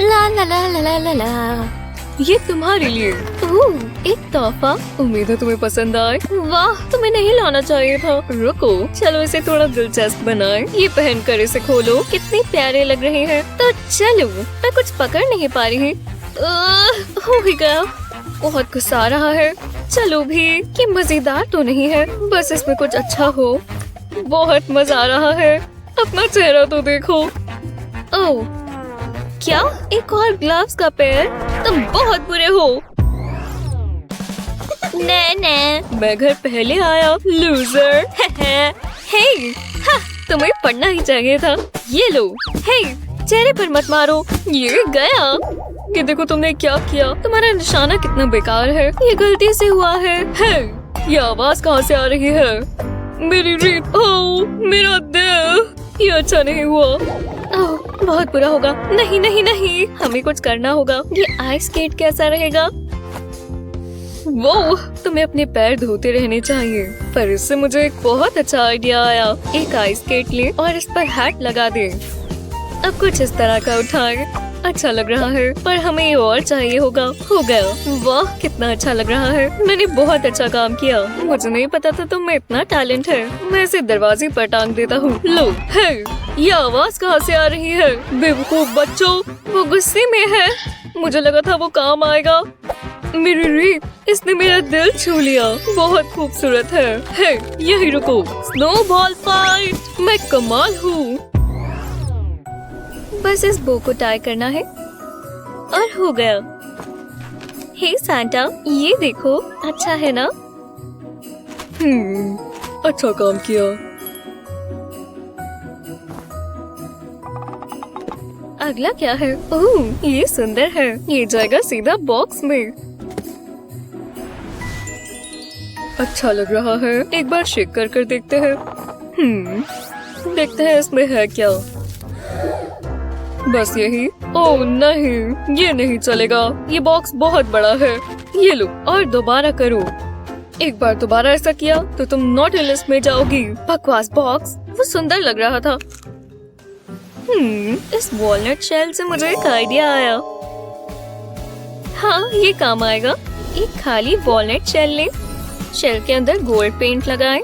ला ला ला ला ला ला ला। ये तुम्हारे लिए। ओह, एक तोहफा। उम्मीद है तुम्हें पसंद आए। वाह, तुम्हें नहीं लाना चाहिए था। रुको, चलो इसे थोड़ा दिलचस्प बनाएं। ये पहन कर इसे खोलो। कितने प्यारे लग रहे हैं। तो चलो, मैं कुछ पकड़ नहीं पा रही। हो ही गया। बहुत गुस्सा आ रहा है। चलो भी, कि मजेदार तो नहीं है, बस इसमें कुछ अच्छा हो। बहुत मजा आ रहा है। अपना चेहरा तो देखो। ओह, क्या? एक और ग्लव्स का पेयर? तुम बहुत बुरे हो। ने मैं घर पहले आया, लूजर। हे, तुम्हें पढ़ना ही चाहिए था। ये लो। हे, चेहरे पर मत मारो। ये गया। कि देखो तुमने क्या किया। तुम्हारा निशाना कितना बेकार है। ये गलती से हुआ है। ये आवाज कहाँ से आ रही है? मेरी रीत। ओह, मेरा दिल। ये अच्छा नहीं हुआ। ओह, बहुत बुरा होगा। नहीं नहीं नहीं, हमें कुछ करना होगा। ये आइस स्केट कैसा रहेगा? वो तुम्हें अपने पैर धोते रहने चाहिए। पर इससे मुझे एक बहुत अच्छा आइडिया आया। एक आइस स्केट ले और इस पर हैट लगा दे। अब कुछ इस तरह का उठाए। अच्छा लग रहा है, पर हमें ये और चाहिए होगा। हो गया। वाह, कितना अच्छा लग रहा है। मैंने बहुत अच्छा काम किया। मुझे नहीं पता था तुम में इतना टैलेंट है। मैं इसे दरवाजे पर टांग देता हूँ। लो। है, ये आवाज कहाँ से आ रही है? बेवकूफ बच्चों, वो गुस्से में है। मुझे लगा था वो काम आएगा। मेरी रीत, इसने मेरा दिल छू लिया। बहुत खूबसूरत है। यही रुको। Snowball fight. मैं कमाल हूँ। बस इस बो को टाई करना है और हो गया। हे सांता, ये देखो, अच्छा है ना? अच्छा काम किया। अगला क्या है? ओह, ये सुंदर है। ये जाएगा सीधा बॉक्स में। अच्छा लग रहा है। एक बार शेक कर देखते हैं। देखते हैं इसमें है क्या। बस यही। ओह नहीं, ये नहीं चलेगा। ये बॉक्स बहुत बड़ा है। ये लो और दोबारा करो। एक बार दोबारा ऐसा किया तो तुम नॉटी लिस्ट में जाओगी। बकवास बॉक्स। वो सुंदर लग रहा था। इस वॉलनट शेल से मुझे एक आइडिया आया। हाँ, ये काम आएगा। एक खाली वॉलनट शेल लें। शेल के अंदर गोल्ड पेंट लगाएं।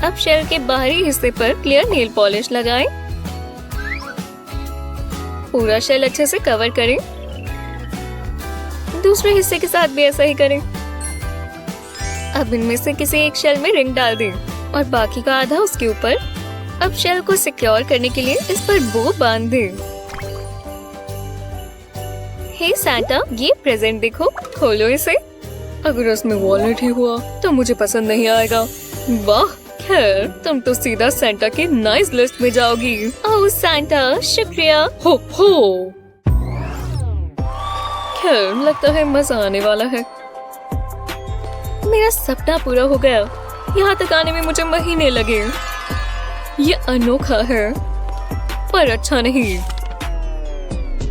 अब शेल के बाहरी हिस्से पर क्लियर नेल पॉलिश लगाएं। पूरा शेल अच्छे से कवर करें। दूसरे हिस्से के साथ भी ऐसा ही करें। अब इनमें से किसी एक शेल में रिंग डाल दें और बाकी का आधा उसके ऊपर। अब शेल को सिक्योर करने के लिए इस पर बो बांध दें। हे सांता, ये प्रेजेंट देखो। खोलो इसे। अगर इसमें वॉलनट ही हुआ तो मुझे पसंद नहीं आएगा। वाह, खैर तुम तो सीधा सांता की नाइस लिस्ट में जाओगी। ओह सांता, शुक्रिया। हो। खैर लगता है मजा आने वाला है। मेरा सपना पूरा हो गया। यहाँ तक आने में मुझे महीने लगे। ये अनोखा है, पर अच्छा नहीं।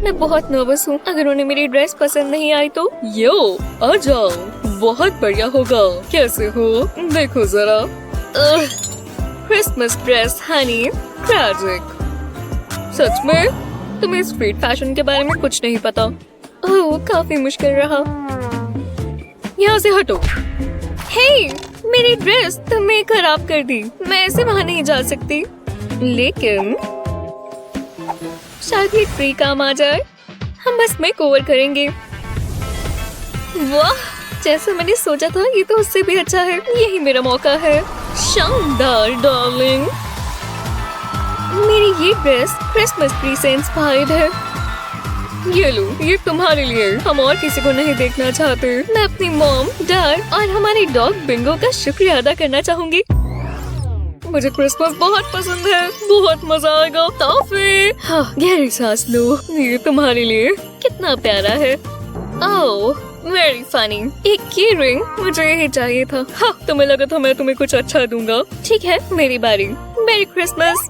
मैं बहुत नर्वस हूँ। अगर उन्हें मेरी ड्रेस पसंद नहीं आई तो। यो, आ जाओ। बहुत बढ़िया होगा। कैसे हो? देखो जरा। Christmas dress honey, tragic. सच में? तुम्हें स्ट्रीट फैशन के बारे में कुछ नहीं पता। ओह, काफी मुश्किल रहा। यहाँ से हटो। हे, मेरी ड्रेस तुमने खराब कर दी। मैं ऐसे वहाँ नहीं जा सकती। लेकिन शायद ये फ्री काम आ जाए। हम बस मेक ओवर करेंगे। वाह, जैसा मैंने सोचा था, ये तो उससे भी अच्छा है। यही मेरा मौका है। शानदार डार्लिंग। मेरी ये ड्रेस क्रिसमस ट्री से इंस्पायर्ड है। ये लो, ये तुम्हारे लिए। हम और किसी को नहीं देखना चाहते। मैं अपनी मॉम, डैड और हमारे डॉग बिंगो का शुक्रिया अदा करना चाहूंगी। मुझे क्रिसमस बहुत पसंद है। बहुत मजा आएगा। तोहफे। हाँ, गहरी सांस लो। ये तुम्हारे लिए। कितना प्यारा है। ओह, वेरी फनी। एक की रिंग। मुझे यही चाहिए था। हाँ, तुम्हें लगा था मैं तुम्हें कुछ अच्छा दूंगा। ठीक है, मेरी बारी। मेरी क्रिसमस।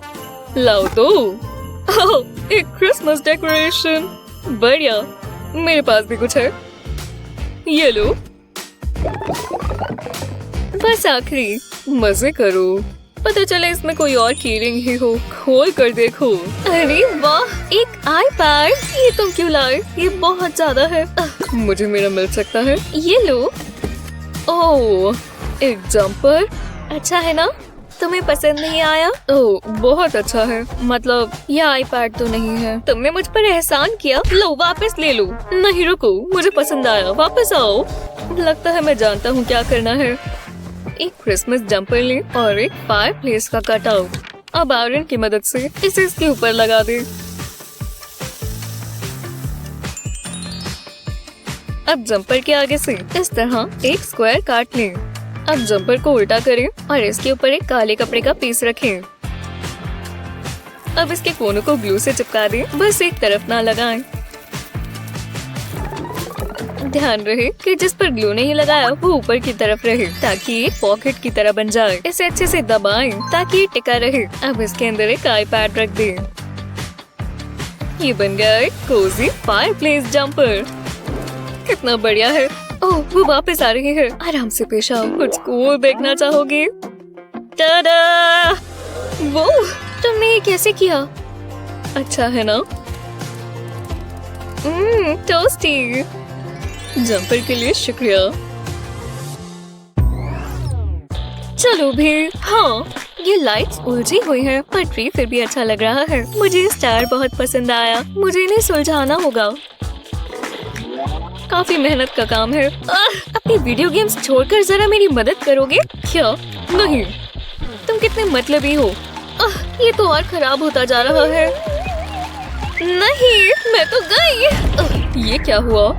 लाओ तो। ओह, एक क्रिसमस डेकोरेशन। बढ़िया। मेरे पास भी कुछ है। ये लो। बस आखिरी। मजे करो। पता चले इसमें कोई और कीरिंग ही हो। खोल कर देखो। अरे वाह, एक आईपैड। ये तुम क्यों लाए? ये बहुत ज्यादा है। मुझे मेरा मिल सकता है। ये लो। ओह, एक जंपर। अच्छा है ना? तुम्हें पसंद नहीं आया? ओह, बहुत अच्छा है। मतलब ये आईपैड तो नहीं है। तुमने मुझ पर एहसान किया। लो वापस ले लो। नहीं रुको, मुझे पसंद आया। वापस आओ। लगता है मैं जानता हूँ क्या करना है। एक क्रिसमस जंपर ले और एक फायर प्लेस का कटआउट। अब आयरन की मदद से इसे इसके ऊपर लगा दे। अब जंपर के आगे से इस तरह एक स्क्वायर काट लें। अब जंपर को उल्टा करें और इसके ऊपर एक काले कपड़े का पीस रखें। अब इसके कोनों को ग्लू से चिपका दें, बस एक तरफ ना लगाएं। ध्यान रहे कि जिस पर ग्लू नहीं लगाया वो ऊपर की तरफ रहे, ताकि ये पॉकेट की तरह बन जाए। इसे अच्छे से दबाएं ताकि ये टिका रहे। अब इसके अंदर एक आईपैड रख दें। ये बन गया एक कोजी फायर प्लेस जंपर। कितना बढ़िया है। ओह, वो वापस आ रही है। आराम से पेश आओ। कुछ कूल देखना चाहोगे? टाडा! वो तुमने ये कैसे किया? अच्छा है ना? टोस्टी। जंपर के लिए शुक्रिया। चलो भी। हाँ, ये लाइट्स उलझी हुई हैं, पर ट्री फिर भी अच्छा लग रहा है। मुझे स्टार बहुत पसंद आया। मुझे इन्हें सुलझाना होगा। काफी मेहनत का काम है। अपनी वीडियो गेम्स छोड़कर जरा मेरी मदद करोगे क्या? नहीं, तुम कितने मतलबी हो। ये तो और खराब होता जा रहा है। नहीं, मैं तो गई। ये क्या हुआ?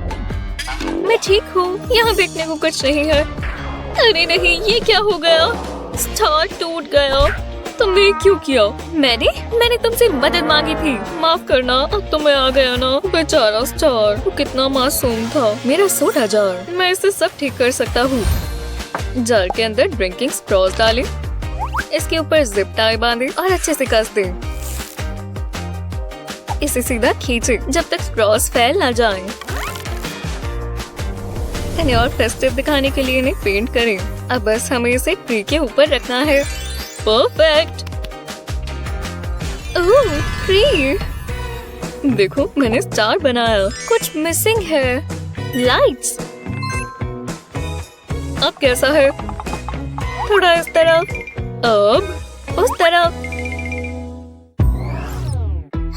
मैं ठीक हूँ, यहाँ देखने को कुछ नहीं है। अरे नहीं, ये क्या हो गया? स्टार टूट गया। तुमने क्यों किया? मैंने तुमसे मदद मांगी थी। माफ करना, अब तो मैं आ गया ना। बेचारा स्टार, वो कितना मासूम था। मेरा सोडा जार, मैं इसे सब ठीक कर सकता हूँ। जार के अंदर ड्रिंकिंग स्ट्रॉस डालें, इसके ऊपर जिप टाई बांधें और अच्छे से कस दें। इसे सीधा खींचें जब तक स्ट्रॉस फैल ना जाएं। इन्हें और फेस्टिव दिखाने के लिए इन्हें पेंट करें। अब बस हमें इसे ट्री के ऊपर रखना है। परफेक्ट। ओह, ट्री। देखो, मैंने स्टार बनाया। कुछ मिसिंग है। लाइट्स। अब कैसा है? थोड़ा इस तरफ, अब उस तरफ।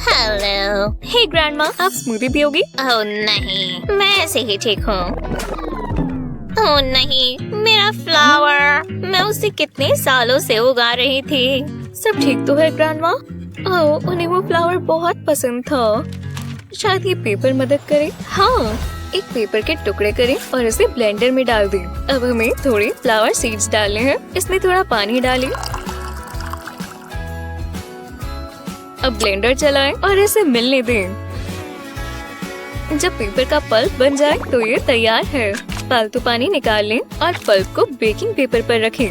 हेलो। हे ग्रैंडमा, आप स्मूदी पियोगी? ओह नहीं, मैं ऐसे ही ठीक हूँ। ओह नहीं, मेरा फ्लावर। मैं उसे कितने सालों से उगा रही थी। सब ठीक तो है ग्रैंडमा? ओह, उन्हें वो फ्लावर बहुत पसंद था। शायद ये पेपर मदद करे। हाँ, एक पेपर के टुकड़े करें और इसे ब्लेंडर में डाल दें। अब हमें थोड़े फ्लावर सीड्स डालने हैं। इसमें थोड़ा पानी डालें। अब ब्लेंडर चलाएं और इसे मिलने दें। जब पेपर का पल्प बन जाए तो ये तैयार है। फालतू पानी निकाल लें और पल्प को बेकिंग पेपर पर रखें।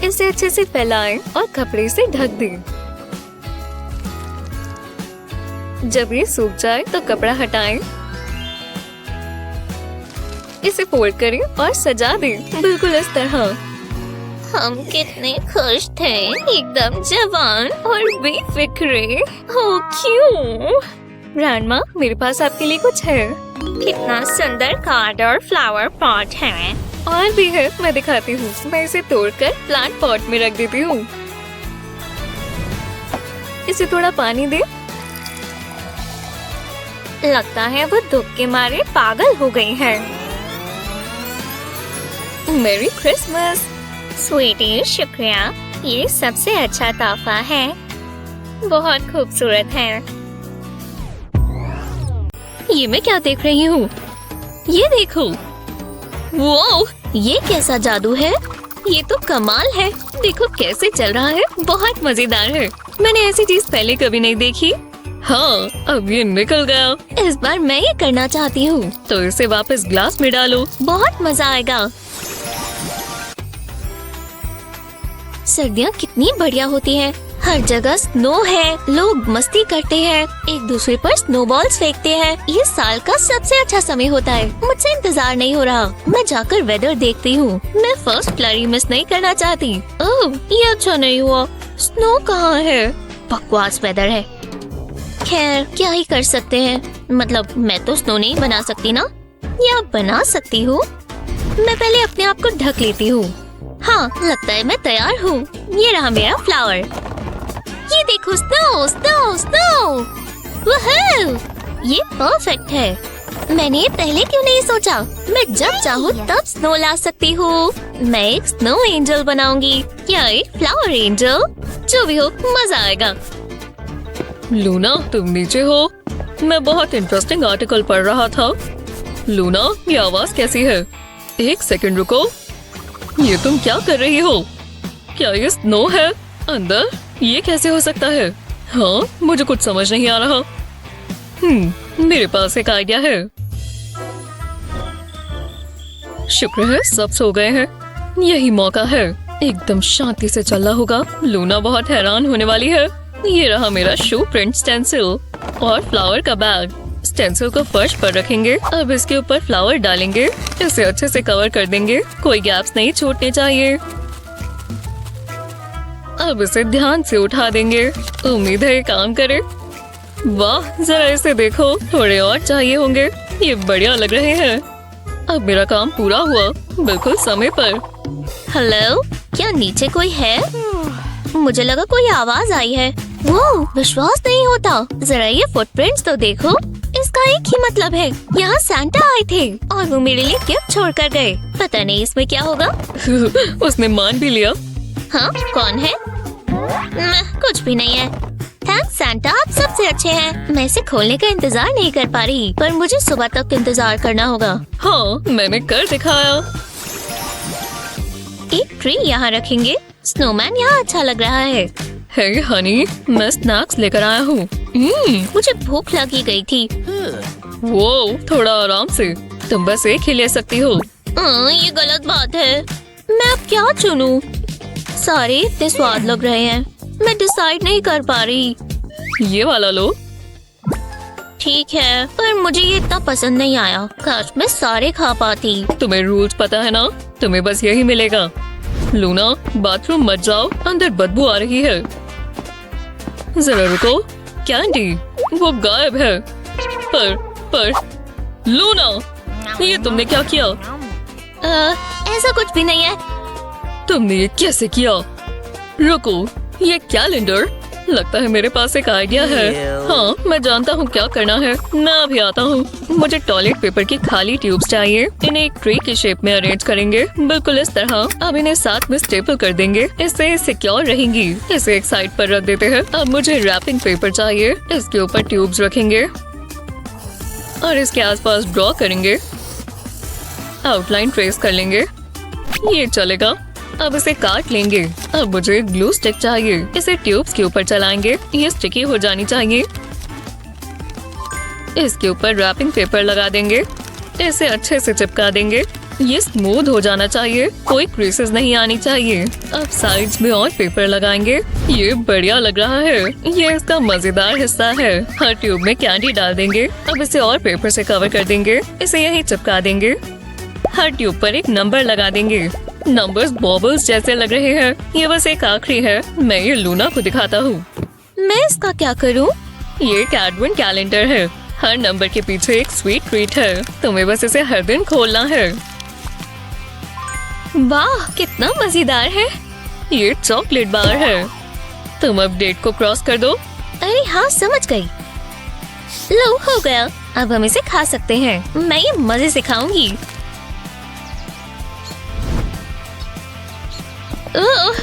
इसे अच्छे से फैलाएं और कपड़े से ढक दें। जब ये सूख जाए तो कपड़ा हटाएं। इसे फोल्ड करें और सजा दें, बिल्कुल इस तरह। हम कितने खुश थे, एकदम जवान और बेफिक्रे। ओह क्यों? ग्रैंडमा, मेरे पास आपके लिए कुछ है। कितना सुंदर कार्ड और फ्लावर पॉट है। और भी है, मैं दिखाती हूँ। मैं इसे तोड़कर प्लांट पॉट में रख देती हूँ। इसे थोड़ा पानी दे। लगता है वो दुख के मारे पागल हो गई है। मेरी क्रिसमस। स्वीटी, शुक्रिया। ये सबसे अच्छा तोहफा है। बहुत खूबसूरत है। ये मैं क्या देख रही हूँ? ये देखो। वो ये कैसा जादू है? ये तो कमाल है। देखो कैसे चल रहा है। बहुत मजेदार है। मैंने ऐसी चीज पहले कभी नहीं देखी। हाँ, अब ये निकल गया। इस बार मैं ये करना चाहती हूँ। तो इसे वापस ग्लास में डालो। बहुत मजा आएगा। सर्दियाँ कितनी बढ़िया होती है। हर जगह स्नो है, लोग मस्ती करते हैं, एक दूसरे पर स्नोबॉल्स फेंकते हैं। ये साल का सबसे अच्छा समय होता है। मुझसे इंतजार नहीं हो रहा। मैं जाकर वेदर देखती हूँ। मैं फर्स्ट फ्लरी मिस नहीं करना चाहती। ओह, ये अच्छा नहीं हुआ। स्नो कहाँ है? बकवास वेदर है। खैर, क्या ही कर सकते हैं। मतलब मैं तो स्नो नहीं बना सकती ना, या बना सकती हूँ। मैं पहले अपने आप को ढक लेती हूँ। हाँ, लगता है मैं तैयार हूँ। ये रहा मेरा फ्लावर। ये देखो, स्नो स्नो स्नो। वूहू! ये परफेक्ट है। मैंने ये पहले क्यों नहीं सोचा? मैं जब चाहूँ तब स्नो ला सकती हूँ। मैं एक स्नो एंजल बनाऊंगी या एक फ्लावर एंजल, जो भी हो, मजा आएगा। लूना, तुम नीचे हो? मैं बहुत इंटरेस्टिंग आर्टिकल पढ़ रहा था। लूना, ये आवाज कैसी है? एक सेकंड रुको। ये तुम क्या कर रही हो? क्या ये स्नो है अंदर? ये कैसे हो सकता है? हाँ, मुझे कुछ समझ नहीं आ रहा। मेरे पास एक आइडिया है। शुक्र है सब सो गए हैं। यही मौका है। एकदम शांति से चलना होगा। लूना बहुत हैरान होने वाली है। ये रहा मेरा शू प्रिंट स्टेंसिल और फ्लावर का बैग। स्टेंसिल को फर्श पर रखेंगे। अब इसके ऊपर फ्लावर डालेंगे। इसे अच्छे से कवर कर देंगे। कोई गैप्स नहीं छूटने चाहिए। अब इसे ध्यान से उठा देंगे। उम्मीद है ये काम करे। वाह, जरा इसे देखो। थोड़े और चाहिए होंगे। ये बढ़िया लग रहे हैं। अब मेरा काम पूरा हुआ, बिल्कुल समय पर। हेलो, क्या नीचे कोई है? मुझे लगा कोई आवाज आई है। वो विश्वास नहीं होता। जरा ये फुटप्रिंट्स तो देखो। इसका एक ही मतलब है, यहाँ सैंटा आए थे और वो मेरे लिए गिफ्ट छोड़ कर गए। पता नहीं इसमें क्या होगा। उसने मान भी लिया। हाँ, कौन है? कुछ भी नहीं है। थैंक्स सैंटा, आप सबसे अच्छे हैं। मैं इसे खोलने का इंतजार नहीं कर पा रही, पर मुझे सुबह तक इंतजार करना होगा। हाँ, मैंने कर दिखाया। एक ट्री यहाँ रखेंगे। स्नोमैन यहाँ अच्छा लग रहा है। हे हनी, मैं स्नैक्स लेकर आया हूँ। मुझे भूख लगी गई थी। वो थोड़ा आराम से, तुम बस एक ही ले सकती हो। ये गलत बात है। मैं अब क्या चुनूं? सारे इतने स्वाद लग रहे हैं। मैं डिसाइड नहीं कर पा रही। ये वाला लो। ठीक है, पर मुझे ये इतना पसंद नहीं आया। काश मैं सारे खा पाती। तुम्हें रूल्स पता है ना, तुम्हें बस यही मिलेगा। लूना, बाथरूम मत जाओ, अंदर बदबू आ रही है। जरा रुको। कैंडी, वो गायब है। पर लूना, ये तुमने क्या किया? ऐसा कुछ भी नहीं है। तुमने ये कैसे किया? रुको, ये कैलेंडर। लगता है मेरे पास एक आइडिया है। हाँ, मैं जानता हूँ क्या करना है। मैं अभी आता हूँ। मुझे टॉयलेट पेपर की खाली ट्यूब्स चाहिए। इन्हें एक ट्री की शेप में अरेंज करेंगे, बिल्कुल इस तरह। अब इन्हें साथ में स्टेपल कर देंगे। इससे सिक्योर रहेंगी। इसे एक साइड पर रख देते हैं। अब मुझे रैपिंग पेपर चाहिए। इसके ऊपर ट्यूब्स रखेंगे और इसके आसपास ड्रॉ करेंगे। आउटलाइन ट्रेस कर लेंगे। ये चलेगा। अब इसे काट लेंगे। अब मुझे ग्लू स्टिक चाहिए। इसे ट्यूब्स के ऊपर चलाएंगे। ये स्टिकी हो जानी चाहिए। इसके ऊपर रैपिंग पेपर लगा देंगे। इसे अच्छे से चिपका देंगे। ये स्मूथ हो जाना चाहिए। कोई क्रीसेस नहीं आनी चाहिए। अब साइड्स में और पेपर लगाएंगे। ये बढ़िया लग रहा है। ये इसका मजेदार हिस्सा है। हर ट्यूब में कैंडी डाल देंगे। अब इसे और पेपर से कवर कर देंगे। इसे यहीं चिपका देंगे। हर ट्यूब पर एक नंबर लगा देंगे। नंबर्स बॉबल्स जैसे लग रहे हैं। ये बस एक आखिरी है। मैं ये लूना को दिखाता हूँ। मैं इसका क्या करूँ? ये एडवेंट कैलेंडर है। हर नंबर के पीछे एक स्वीट ट्रीट है। तुम्हें बस इसे हर दिन खोलना है। वाह, कितना मजेदार है। ये चॉकलेट बार है। तुम अब डेट को क्रॉस कर दो। अरे हाँ, समझ गई। लो, हो गया। अब हम इसे खा सकते हैं। मैं ये मजे से खाऊंगी।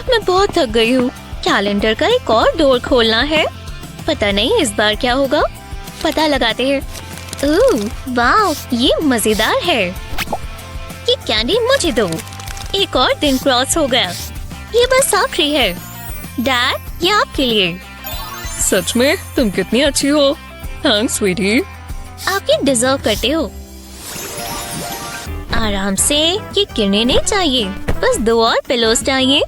मैं बहुत थक गई हूँ। कैलेंडर का एक और डोर खोलना है। पता नहीं इस बार क्या होगा। पता लगाते हैं। वाह, ये मजेदार है। ये कैंडी मुझे दो। एक और दिन क्रॉस हो गया। ये बस आखिरी है। डैड, ये आपके लिए। सच में तुम कितनी अच्छी हो। थैंक्स स्वीटी। आप ये डिजर्व करते हो। आराम से, ये गिरने नहीं चाहिए। बस 2 और पिलोस चाहिए।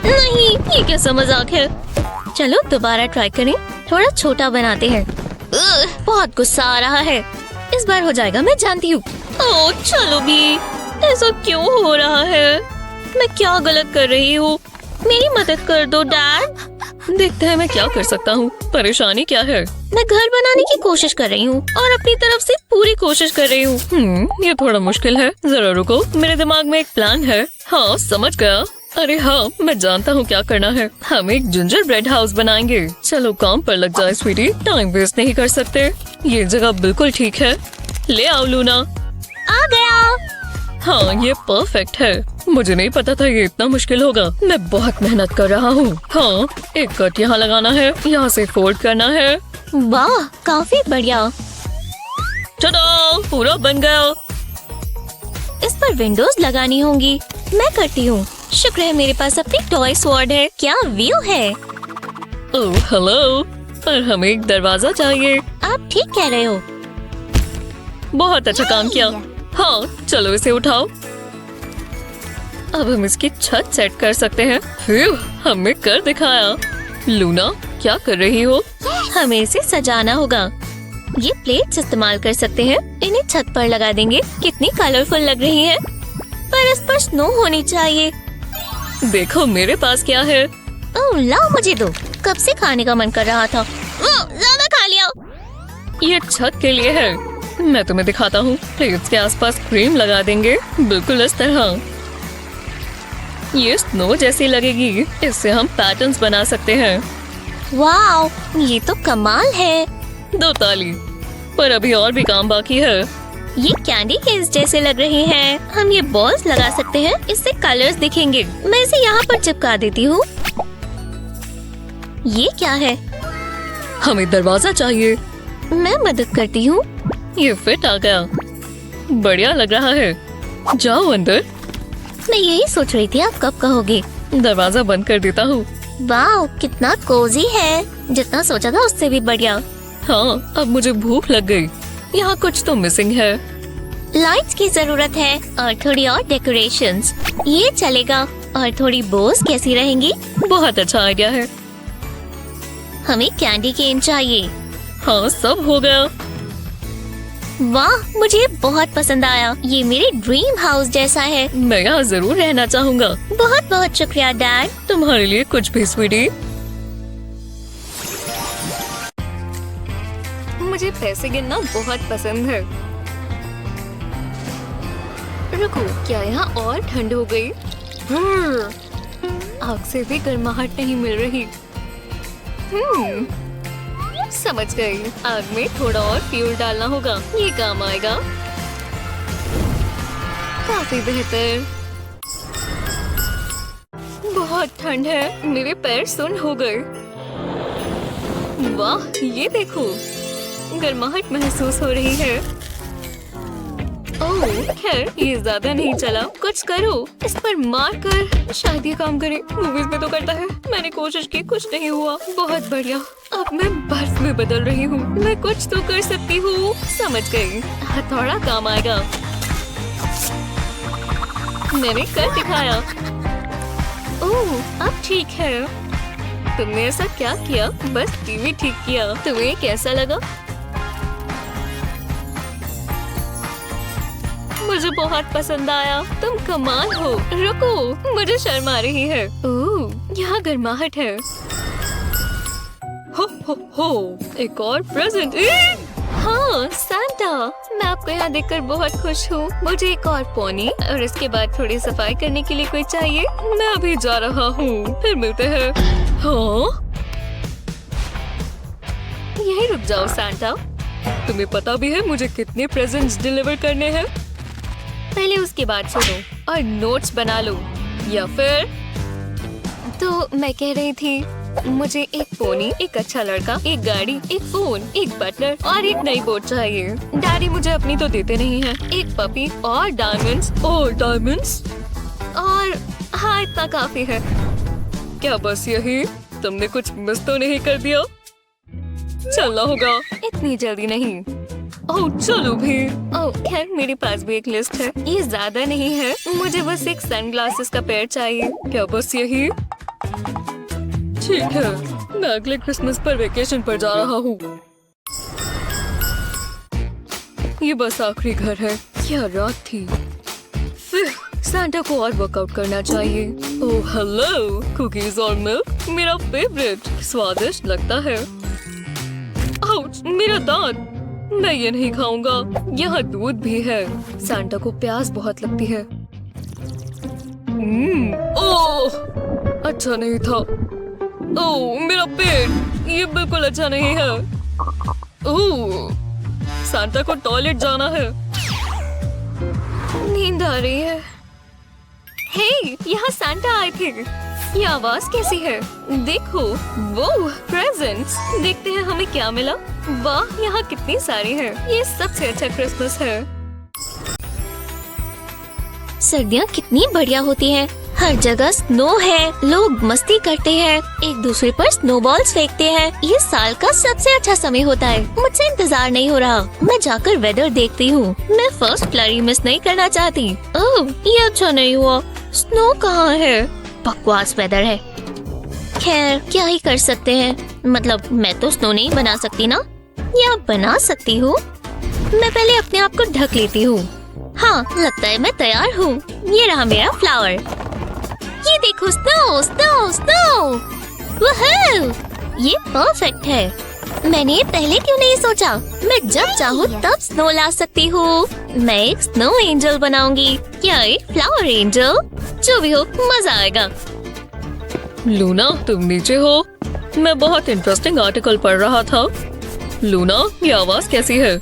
नहीं, ये कैसा मजाक है। चलो दोबारा ट्राई करें। थोड़ा छोटा बनाते हैं। बहुत गुस्सा आ रहा है। इस बार हो जाएगा, मैं जानती हूँ। ओह चलो भी, ऐसा क्यों हो रहा है? मैं क्या गलत कर रही हूँ? मेरी मदद कर दो डैड। देखते हैं मैं क्या कर सकता हूँ। परेशानी क्या है? मैं घर बनाने की कोशिश कर रही हूँ और अपनी तरफ से पूरी कोशिश कर रही हूँ। ये थोड़ा मुश्किल है। जरा रुको, मेरे दिमाग में एक प्लान है। हाँ समझ गया। अरे हाँ, मैं जानता हूँ क्या करना है। हम एक जिंजर ब्रेड हाउस बनाएंगे। चलो काम पर लग जाए स्वीटी, टाइम वेस्ट नहीं कर सकते। ये जगह बिल्कुल ठीक है। ले आओ लूना। आ गया। हाँ ये परफेक्ट है। मुझे नहीं पता था ये इतना मुश्किल होगा। मैं बहुत मेहनत कर रहा हूँ। हाँ, एक कट यहाँ लगाना है, यहाँ से फोल्ड करना है। वाह काफी बढ़िया। चलो पूरा बन गया। इस पर विंडोज लगानी होंगी। मैं करती हूँ। शुक्र है मेरे पास अपनी टॉय स्वॉर्ड है। क्या व्यू है। ओह हेलो, पर हमें एक दरवाजा चाहिए। आप ठीक कह रहे हो। बहुत अच्छा काम किया। हाँ चलो इसे उठाओ। अब हम इसकी छत सेट कर सकते हैं। फ्यू, हमने कर दिखाया। लूना क्या कर रही हो? हमें इसे सजाना होगा। ये प्लेट्स इस्तेमाल कर सकते हैं। इन्हें छत पर लगा देंगे। कितनी कलरफुल लग रही है। पर इस पर स्नो होनी चाहिए। देखो मेरे पास क्या है। ओह लाओ मुझे दो। कब से खाने का मन कर रहा था। ज्यादा खा लिया। ये छत के लिए है। मैं तुम्हें दिखाता हूँ। प्लेट्स के आसपास क्रीम लगा देंगे, बिल्कुल इस तरह। ये स्नो जैसी लगेगी। इससे हम पैटर्न्स बना सकते हैं। वाह ये तो कमाल है। 2 ताली। पर अभी और भी काम बाकी है। ये कैंडी केस जैसे लग रहे हैं। हम ये बॉल्स लगा सकते हैं। इससे कलर्स दिखेंगे। मैं इसे यहाँ पर चिपका देती हूँ। ये क्या है? हमें दरवाजा चाहिए। मैं मदद करती हूँ। ये फिट आ गया। बढ़िया लग रहा है। जाओ अंदर। मैं यही सोच रही थी आप कब कहोगे। दरवाजा बंद कर देता हूँ। वाह कितना कोजी है। जितना सोचा था उससे भी बढ़िया। हाँ अब मुझे भूख लग गई। यहाँ कुछ तो मिसिंग है। लाइट्स की जरूरत है और थोड़ी और डेकोरेशंस। ये चलेगा। और थोड़ी बोस कैसी रहेंगी? बहुत अच्छा आइडिया है। हमें कैंडी केन चाहिए। हाँ सब हो गया। वाह मुझे बहुत पसंद आया। ये मेरे ड्रीम हाउस जैसा है। मैं यहाँ जरूर रहना चाहूँगा। बहुत बहुत शुक्रिया डैड। तुम्हारे लिए कुछ भी स्वीटी। मुझे पैसे गिनना बहुत पसंद है। रुको, क्या यहाँ और ठंड हो गई? आग से भी गर्माहट नहीं मिल रही। समझ गई। आग में थोड़ा और फ्यूल डालना होगा। ये काम आएगा। काफी बेहतर। बहुत ठंड है। मेरे पैर सुन्न हो गए। वाह ये देखो, गर्माहट महसूस हो रही है। ओह खैर ये ज्यादा नहीं चला। कुछ करो, इस पर मार कर। शायद ये काम करे। मूवीज में तो करता है। मैंने कोशिश की, कुछ नहीं हुआ। बहुत बढ़िया। अब मैं बर्फ में बदल रही हूँ। मैं कुछ तो कर सकती हूँ। समझ गई। हथौड़ा काम आएगा। मैंने कर दिखाया। ओह अब ठीक है। तुमने ऐसा क्या किया? बस टीवी ठीक किया। तुम्हें कैसा लगा? मुझे बहुत पसंद आया। तुम कमाल हो। रुको, मुझे शर्म आ रही है। ओह यहाँ गर्माहट है। हो एक और प्रेजेंट। हाँ सांता, मैं आपको यहाँ देखकर बहुत खुश हूँ। मुझे एक और पोनी और इसके बाद थोड़ी सफाई करने के लिए कोई चाहिए। मैं अभी जा रहा हूँ, फिर मिलते हैं। हाँ यही रुक जाओ सांता। तुम्हें पता भी है मुझे कितने प्रेजेंट्स डिलीवर करने हैं? पहले उसकी बात सुनो और नोट्स बना लो। या फिर तो मैं कह रही थी, मुझे एक पोनी, एक अच्छा लड़का, एक गाड़ी, एक फोन, एक बटलर और एक नई बोट चाहिए। डैडी मुझे अपनी तो देते नहीं हैं। एक पपी और डायमंड्स। और डायमंड्स और हाँ इतना काफी है। क्या बस यही? तुमने कुछ मिस तो नहीं कर दिया? चलना होगा। इतनी जल्दी नहीं। ओह चलो भी। ओह खैर मेरे पास भी एक लिस्ट है। ये ज्यादा नहीं है। मुझे बस एक सनग्लासेस का पेयर चाहिए। क्या बस यही? ठीक है, मैं अगले क्रिसमस पर वेकेशन पर जा रहा हूँ। ये बस आखिरी घर है। क्या रात थी। सांता को और वर्कआउट करना चाहिए। ओह हेलो, कुकीज और मिल्क मेरा फेवरेट। स्वादिष्ट लगता है। आउच, मेरा दांत। मैं ये नहीं खाऊंगा। यहाँ दूध भी है। सांता को प्यास बहुत लगती है। ओह, अच्छा नहीं था। ओह, मेरा पेट। ये बिल्कुल अच्छा नहीं है। ओह, सांता को टॉयलेट जाना है। नींद आ रही है। हे, यहाँ सांता आए थे। ये आवाज कैसी है? देखो, वो प्रेजेंट्स। देखते हैं हमें क्या मिला। वाह, यहाँ कितनी सारी है। ये सबसे अच्छा क्रिसमस है। सर्दियाँ कितनी बढ़िया होती हैं। हर जगह स्नो है, लोग मस्ती करते हैं, एक दूसरे पर स्नोबॉल्स फेंकते हैं। ये साल का सबसे अच्छा समय होता है। मुझसे इंतजार नहीं हो रहा। मैं जाकर वेदर देखती हूँ। मैं फर्स्ट फ्लरी मिस नहीं करना चाहती। ओह, ये अच्छा नहीं हुआ। स्नो कहाँ है? बकवास वेदर है। खैर, क्या ही कर सकते हैं। मतलब मैं तो स्नो नहीं बना सकती ना। या बना सकती हूँ। मैं पहले अपने आप को ढक लेती हूँ। हाँ, लगता है मैं तैयार हूँ। ये रहा मेरा फ्लावर। ये देखो, स्नो स्नो स्नो। वुहू! ये परफेक्ट है। मैंने ये पहले क्यों नहीं सोचा? मैं जब चाहूँ तब स्नो ला सकती हूँ। मैं एक स्नो एंजल बनाऊंगी या एक फ्लावर एंजल। जो भी हो, मजा आएगा। लूना, तुम नीचे हो? मैं बहुत इंटरेस्टिंग आर्टिकल पढ़ रहा था। लूना, ये आवाज कैसी है?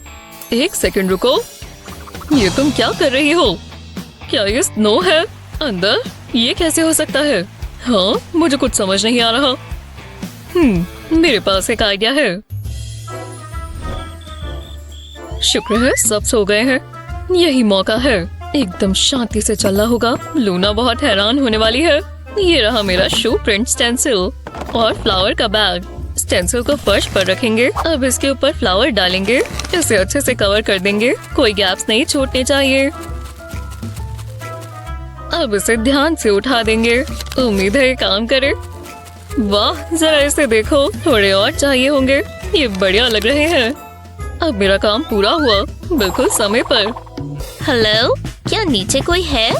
एक सेकंड रुको। ये तुम क्या कर रही हो? क्या ये स्नो है अंदर? ये कैसे हो सकता है? हाँ, मुझे कुछ समझ नहीं आ रहा। मेरे पास एक आइडिया है। शुक्र है सब सो गए हैं। यही मौका है। एकदम शांति से चलना होगा। लूना बहुत हैरान होने वाली है। ये रहा मेरा शू प्रिंट स्टेंसिल और फ्लावर का बैग। स्टेंसिल को फर्श पर रखेंगे। अब इसके ऊपर फ्लावर डालेंगे। इसे अच्छे से कवर कर देंगे। कोई गैप्स नहीं छोड़ने चाहिए। अब इसे ध्यान से उठा देंगे। उम्मीद है ये काम करे। वाह, जरा इसे देखो। थोड़े और चाहिए होंगे। ये बढ़िया लग रहे हैं। अब मेरा काम पूरा हुआ, बिल्कुल समय पर। हेलो, क्या नीचे कोई है?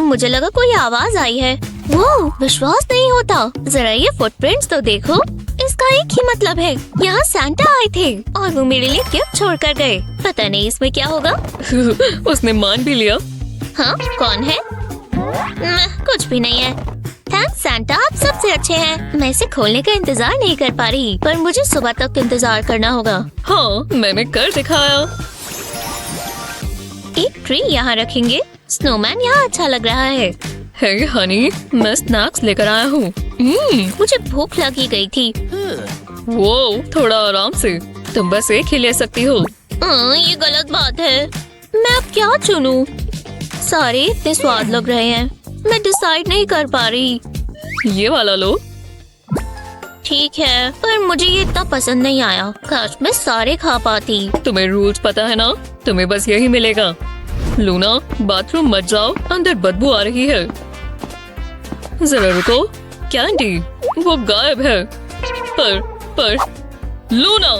मुझे लगा कोई आवाज आई है। वो विश्वास नहीं होता। जरा ये फुटप्रिंट्स तो देखो। इसका एक ही मतलब है, यहाँ सांता आए थे और वो मेरे लिए गिफ्ट छोड़ कर गए। पता नहीं इसमें क्या होगा। उसने मान भी लिया। हाँ, कौन है? कुछ भी नहीं है। थैंक्स सांता, आप सबसे अच्छे हैं। मैं इसे खोलने का इंतजार नहीं कर पा रही, पर मुझे सुबह तक इंतजार करना होगा। हाँ, मैंने कर दिखाया। एक ट्री यहाँ रखेंगे। स्नोमैन यहाँ अच्छा लग रहा है। हे हनी, मैं स्नैक्स लेकर आया हूँ। मुझे भूख लगी गई थी। वो थोड़ा आराम से। तुम बस एक ही ले सकती हो। ये गलत बात है। मैं अब क्या चुनूं? सारे इतने स्वाद लग रहे हैं। मैं डिसाइड नहीं कर पा रही। ये वाला लो। ठीक है, पर मुझे ये इतना पसंद नहीं आया। काश मैं सारे खा पाती। तुम्हें रूल्स पता है ना? तुम्हें बस यही मिलेगा। लूना, बाथरूम मत जाओ, अंदर बदबू आ रही है। जरा रुको। कैंडी, वो गायब है। पर लूना,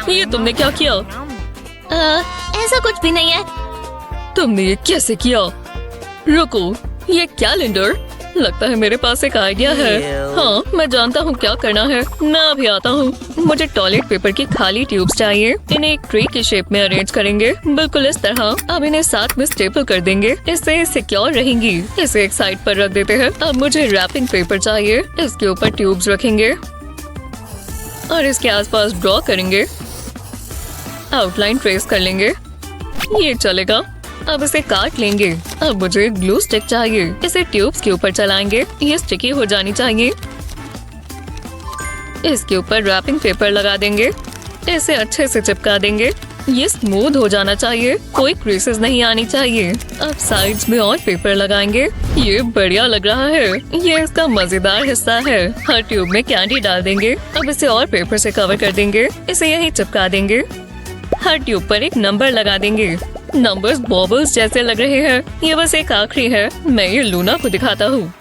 ये तुमने क्या किया? ऐसा कुछ भी नहीं है। तुमने ये कैसे किया? रुको, ये कैलेंडर। लगता है मेरे पास एक आइडिया है। हाँ, मैं जानता हूँ क्या करना है। मैं अभी आता हूँ। मुझे टॉयलेट पेपर की खाली ट्यूब्स चाहिए। इन्हें एक ट्री की शेप में अरेंज करेंगे, बिल्कुल इस तरह। अब इन्हें साथ में स्टेपल कर देंगे। इससे सिक्योर रहेंगी। इसे एक साइड पर रख देते हैं। अब मुझे रैपिंग पेपर चाहिए। इसके ऊपर ट्यूब्स रखेंगे और इसके आसपास ड्रॉ करेंगे। आउटलाइन ट्रेस कर लेंगे। ये चलेगा। अब इसे काट लेंगे। अब मुझे ग्लू स्टिक चाहिए। इसे ट्यूब्स के ऊपर चलाएंगे। ये स्टिकी हो जानी चाहिए। इसके ऊपर रैपिंग पेपर लगा देंगे। इसे अच्छे से चिपका देंगे। ये स्मूथ हो जाना चाहिए। कोई क्रीसेस नहीं आनी चाहिए। अब साइड्स में और पेपर लगाएंगे। ये बढ़िया लग रहा है। ये इसका मजेदार हिस्सा है। हर ट्यूब में कैंडी डाल देंगे। अब इसे और पेपर से कवर कर देंगे। इसे यहीं चिपका देंगे। हर ट्यूब पर एक नंबर लगा देंगे। नंबर्स बॉबल्स जैसे लग रहे हैं। ये बस एक आखिरी है। मैं ये लूना को दिखाता हूँ।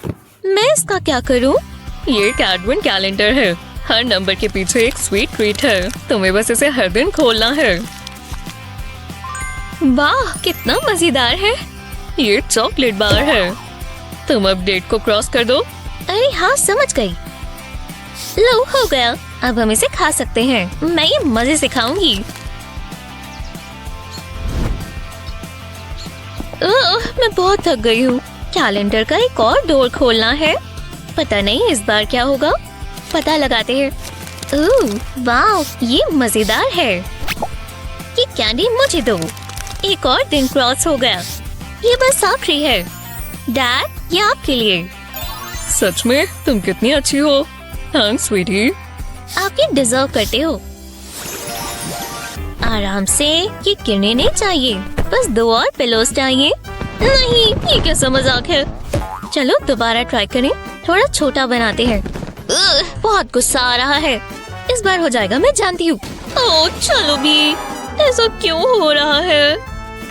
मैं इसका क्या करूँ? ये एक एडवेंट कैलेंडर है। हर नंबर के पीछे एक स्वीट ट्रीट है, तुम्हें बस इसे हर दिन खोलना है। वाह, कितना मजेदार है। ये चॉकलेट बार है। तुम अब डेट को क्रॉस कर दो। अरे हाँ, समझ गई। लो, हो गया। अब हम इसे खा सकते हैं। मैं ये मजे से खाऊंगी। मैं बहुत थक गई हूँ। कैलेंडर का एक और डोर खोलना है। पता नहीं इस बार क्या होगा। पता लगाते हैं। वाह, ये मजेदार है। ये कैंडी मुझे दो। एक और दिन क्रॉस हो गया। ये बस आखिरी है। डैड, ये आपके लिए। सच में तुम कितनी अच्छी हो। थैंक्स स्वीटी। आप ये डिजर्व करते हो। आराम से, ये गिरने नहीं चाहिए। बस 2 और पिलोस चाहिए। नहीं, ये कैसा मजाक है। चलो दोबारा ट्राई करें। थोड़ा छोटा बनाते हैं। बहुत गुस्सा आ रहा है। इस बार हो जाएगा, मैं जानती हूँ। ओह, चलो भी। ऐसा क्यों हो रहा है?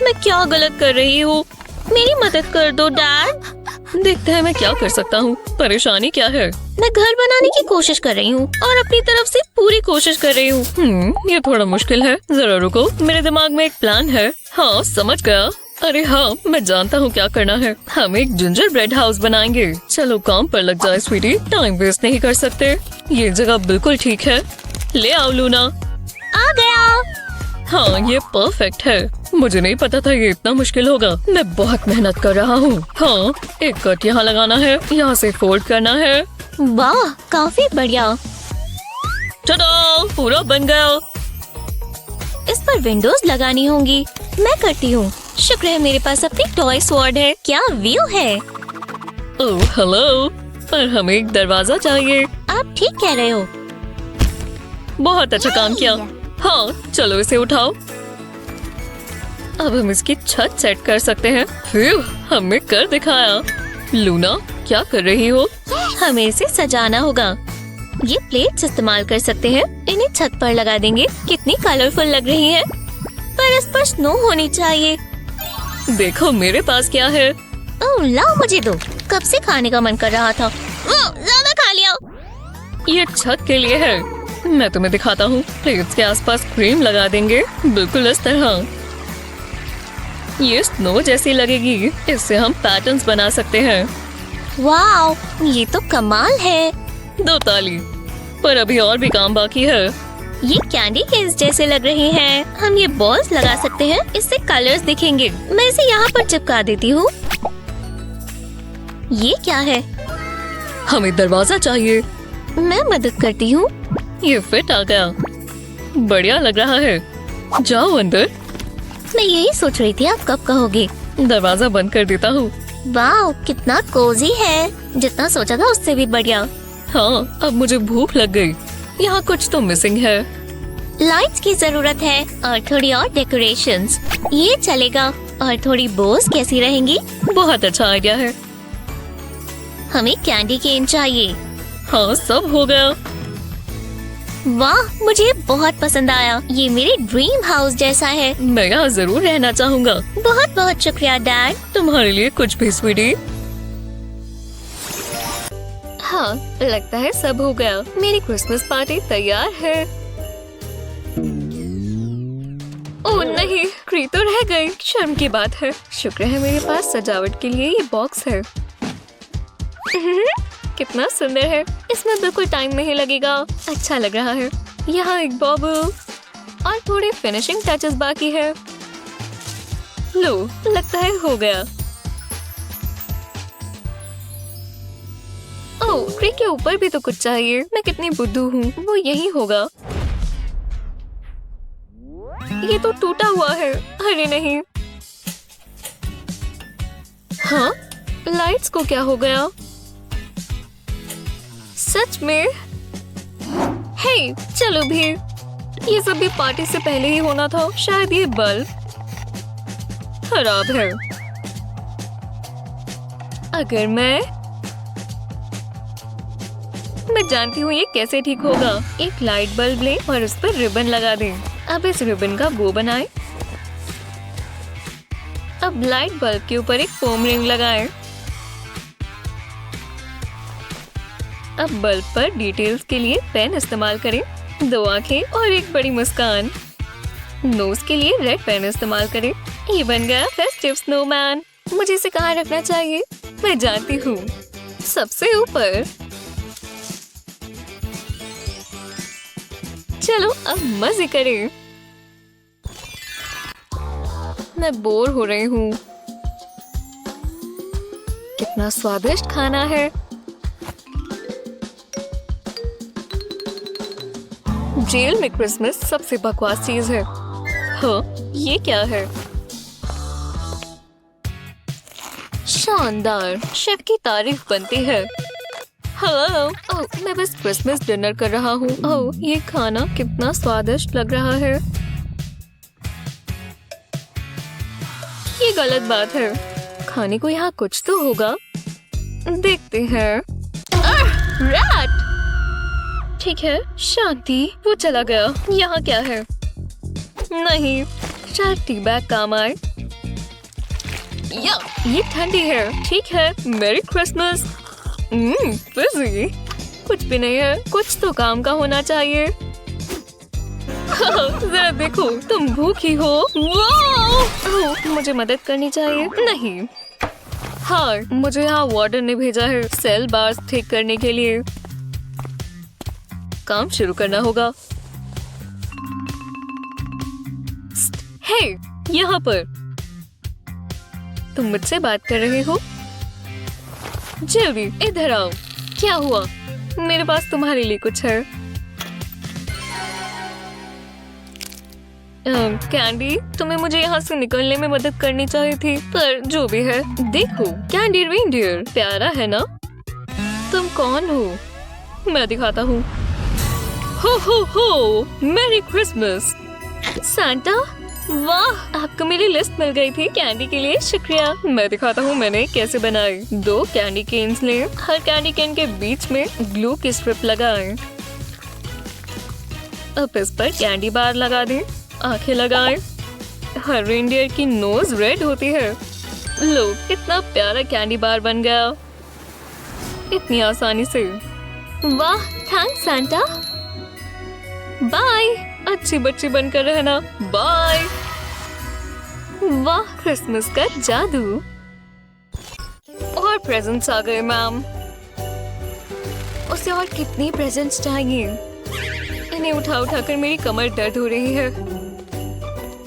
मैं क्या गलत कर रही हूँ? मेरी मदद कर दो डैड। देखते हैं मैं क्या कर सकता हूँ। परेशानी क्या है? मैं घर बनाने की कोशिश कर रही हूँ और अपनी तरफ से पूरी कोशिश कर रही हूँ। ये थोड़ा मुश्किल है। जरा रुको, मेरे दिमाग में एक प्लान है। हाँ, समझ गया। अरे हाँ, मैं जानता हूँ क्या करना है। हम एक जिंजर ब्रेड हाउस बनाएंगे। चलो काम पर लग जाए स्वीटी, टाइम वेस्ट नहीं कर सकते। ये जगह बिल्कुल ठीक है। ले आओ लूना। आ गया। हाँ, ये परफेक्ट है। मुझे नहीं पता था ये इतना मुश्किल होगा। मैं बहुत मेहनत कर रहा हूँ। हाँ, एक कट यहाँ लगाना है, यहाँ से फोल्ड करना है। वाह, काफी बढ़िया। चलो, पूरा बन गया। इस पर विंडोज लगानी होंगी। मैं करती हूँ। शुक्र है मेरे पास अपनी टॉय स्वॉर्ड है। क्या व्यू है। ओह हेलो, पर हमें एक दरवाजा चाहिए। आप ठीक कह रहे हो। बहुत अच्छा काम किया। हाँ, चलो इसे उठाओ। अब हम इसकी छत सेट कर सकते हैं। फिर हमने कर दिखाया। लूना, क्या कर रही हो? हमें इसे सजाना होगा। ये प्लेट्स इस्तेमाल कर सकते हैं। इन्हें छत पर लगा देंगे। कितनी कलरफुल लग रही है। पर इस पर स्नो होनी चाहिए। देखो मेरे पास क्या है। ओह, लाओ मुझे दो। कब से खाने का मन कर रहा था। ज्यादा खा लिया। ये छत के लिए है। मैं तुम्हें दिखाता हूँ। प्लेट्स के आसपास क्रीम लगा देंगे, बिल्कुल इस तरह। ये स्नो जैसी लगेगी। इससे हम पैटर्न्स बना सकते हैं। वाह, ये तो कमाल है। 2 ताली। पर अभी और भी काम बाकी है। ये कैंडी केस जैसे लग रहे हैं। हम ये बॉल्स लगा सकते हैं। इससे कलर्स दिखेंगे। मैं इसे यहाँ पर चिपका देती हूँ। ये क्या है? हमें दरवाजा चाहिए। मैं मदद करती हूँ। ये फिट आ गया। बढ़िया लग रहा है। जाओ अंदर। मैं यही सोच रही थी आप कब कहोगे। दरवाजा बंद कर देता हूँ। वाह, कितना कोजी है। जितना सोचा था उससे भी बढ़िया। हाँ, अब मुझे भूख लग गई। यहाँ कुछ तो मिसिंग है। लाइट्स की जरूरत है और थोड़ी और डेकोरेशंस। ये चलेगा। और थोड़ी बोस कैसी रहेंगी? बहुत अच्छा आइडिया है। हमें कैंडी केन चाहिए। हाँ, सब हो गया। वाह, मुझे बहुत पसंद आया। ये मेरे ड्रीम हाउस जैसा है। मैं यहाँ जरूर रहना चाहूँगा। बहुत बहुत शुक्रिया डैड। तुम्हारे लिए कुछ भी स्वीटी। हाँ, लगता है सब हो गया। मेरी क्रिसमस पार्टी तैयार है। ओह नहीं, क्री तो रह गई। शर्म की बात है। शुक्र है मेरे पास सजावट के लिए ये बॉक्स है। कितना सुंदर है। इसमें बिल्कुल टाइम नहीं लगेगा। अच्छा लग रहा है। यहाँ एक बॉबल और थोड़े फिनिशिंग टचेस बाकी है। लो, लगता है हो गया। ओह, ट्री के ऊपर भी तो कुछ चाहिए। मैं कितनी बुद्धू हूँ। वो यही होगा। ये तो टूटा हुआ है। अरे नहीं। हाँ, लाइट्स को क्या हो गया? सच में? हे, चलो भी। ये सब भी पार्टी से पहले ही होना था। शायद ये बल्ब खराब है। अगर मैं जानती हूँ ये कैसे ठीक होगा। एक लाइट बल्ब लें और उस पर रिबन लगा दें। अब इस रिबन का बो बनाएं। अब लाइट बल्ब के ऊपर एक फोम रिंग लगाएं। अब बल्ब पर डिटेल्स के लिए पेन इस्तेमाल करें। 2 आंखें और एक बड़ी मुस्कान। नोज के लिए रेड पेन इस्तेमाल करें। ये बन गया फेस्टिव स्नोमैन। मुझे इसे कहाँ रखना चाहिए? मैं जानती हूँ, सबसे ऊपर। चलो अब मजे करें। मैं बोर हो रही हूँ। कितना स्वादिष्ट खाना है। जेल में क्रिसमस सबसे बकवास चीज है। हाँ, ये क्या है? शानदार, शेफ की तारीफ बनती है। हेलो, ओह, मैं बस क्रिसमस डिनर कर रहा हूँ। ओह, ये खाना कितना स्वादिष्ट लग रहा है। ये गलत बात है। खाने को यहाँ कुछ तो होगा। देखते हैं। रैट! ठीक है, शांति। वो चला गया। यहाँ क्या है? नहीं, शायद टी बैग काम आए। या, ये ठंडी है। ठीक है, मेरी क्रिसमस। फिजी। कुछ भी नहीं है। कुछ तो काम का होना चाहिए। जरा देखो, तुम भूखी हो। ओह, मुझे मदद करनी चाहिए। नहीं। हाँ, मुझे यहाँ वार्डन ने भेजा है सेल बार्स ठीक करने के लिए। काम शुरू करना होगा। हे, यहाँ पर। तुम मुझसे बात कर रहे हो? जल्दी इधर आओ। क्या हुआ? मेरे पास तुम्हारे लिए कुछ है। कैंडी, तुम्हें मुझे यहाँ से निकलने में मदद करनी चाहिए थी, पर जो भी है। देखो, कैंडी रेनडियर प्यारा है ना? तुम कौन हो? मैं दिखाता हूँ। हो, मैरी क्रिसमस। सांता, वाह, आपको मेरी लिस्ट मिल गई थी कैंडी के लिए। शुक्रिया। मैं दिखाता हूँ मैंने कैसे बनाई। 2 कैंडी केन्स लें। हर कैंडी केन के बीच में ग्लू की स्ट्रिप लगाएं। अब इस पर कैंडी बार लगा दें। आंखें लगाएं। हर रेनडियर की नोज रेड होती है। लो, कितना प्यारा कैंडी बार बन गया। इतनी आसानी से। वाह, थैंक्स सांता। बाय। अच्छी बच्ची बनकर रहना। बाय। वाह, क्रिसमस का जादू। और प्रेजेंट्स आ गए मैम। उसे और कितनी प्रेजेंट्स चाहिए? इन्हें उठा उठाकर मेरी कमर दर्द हो रही है।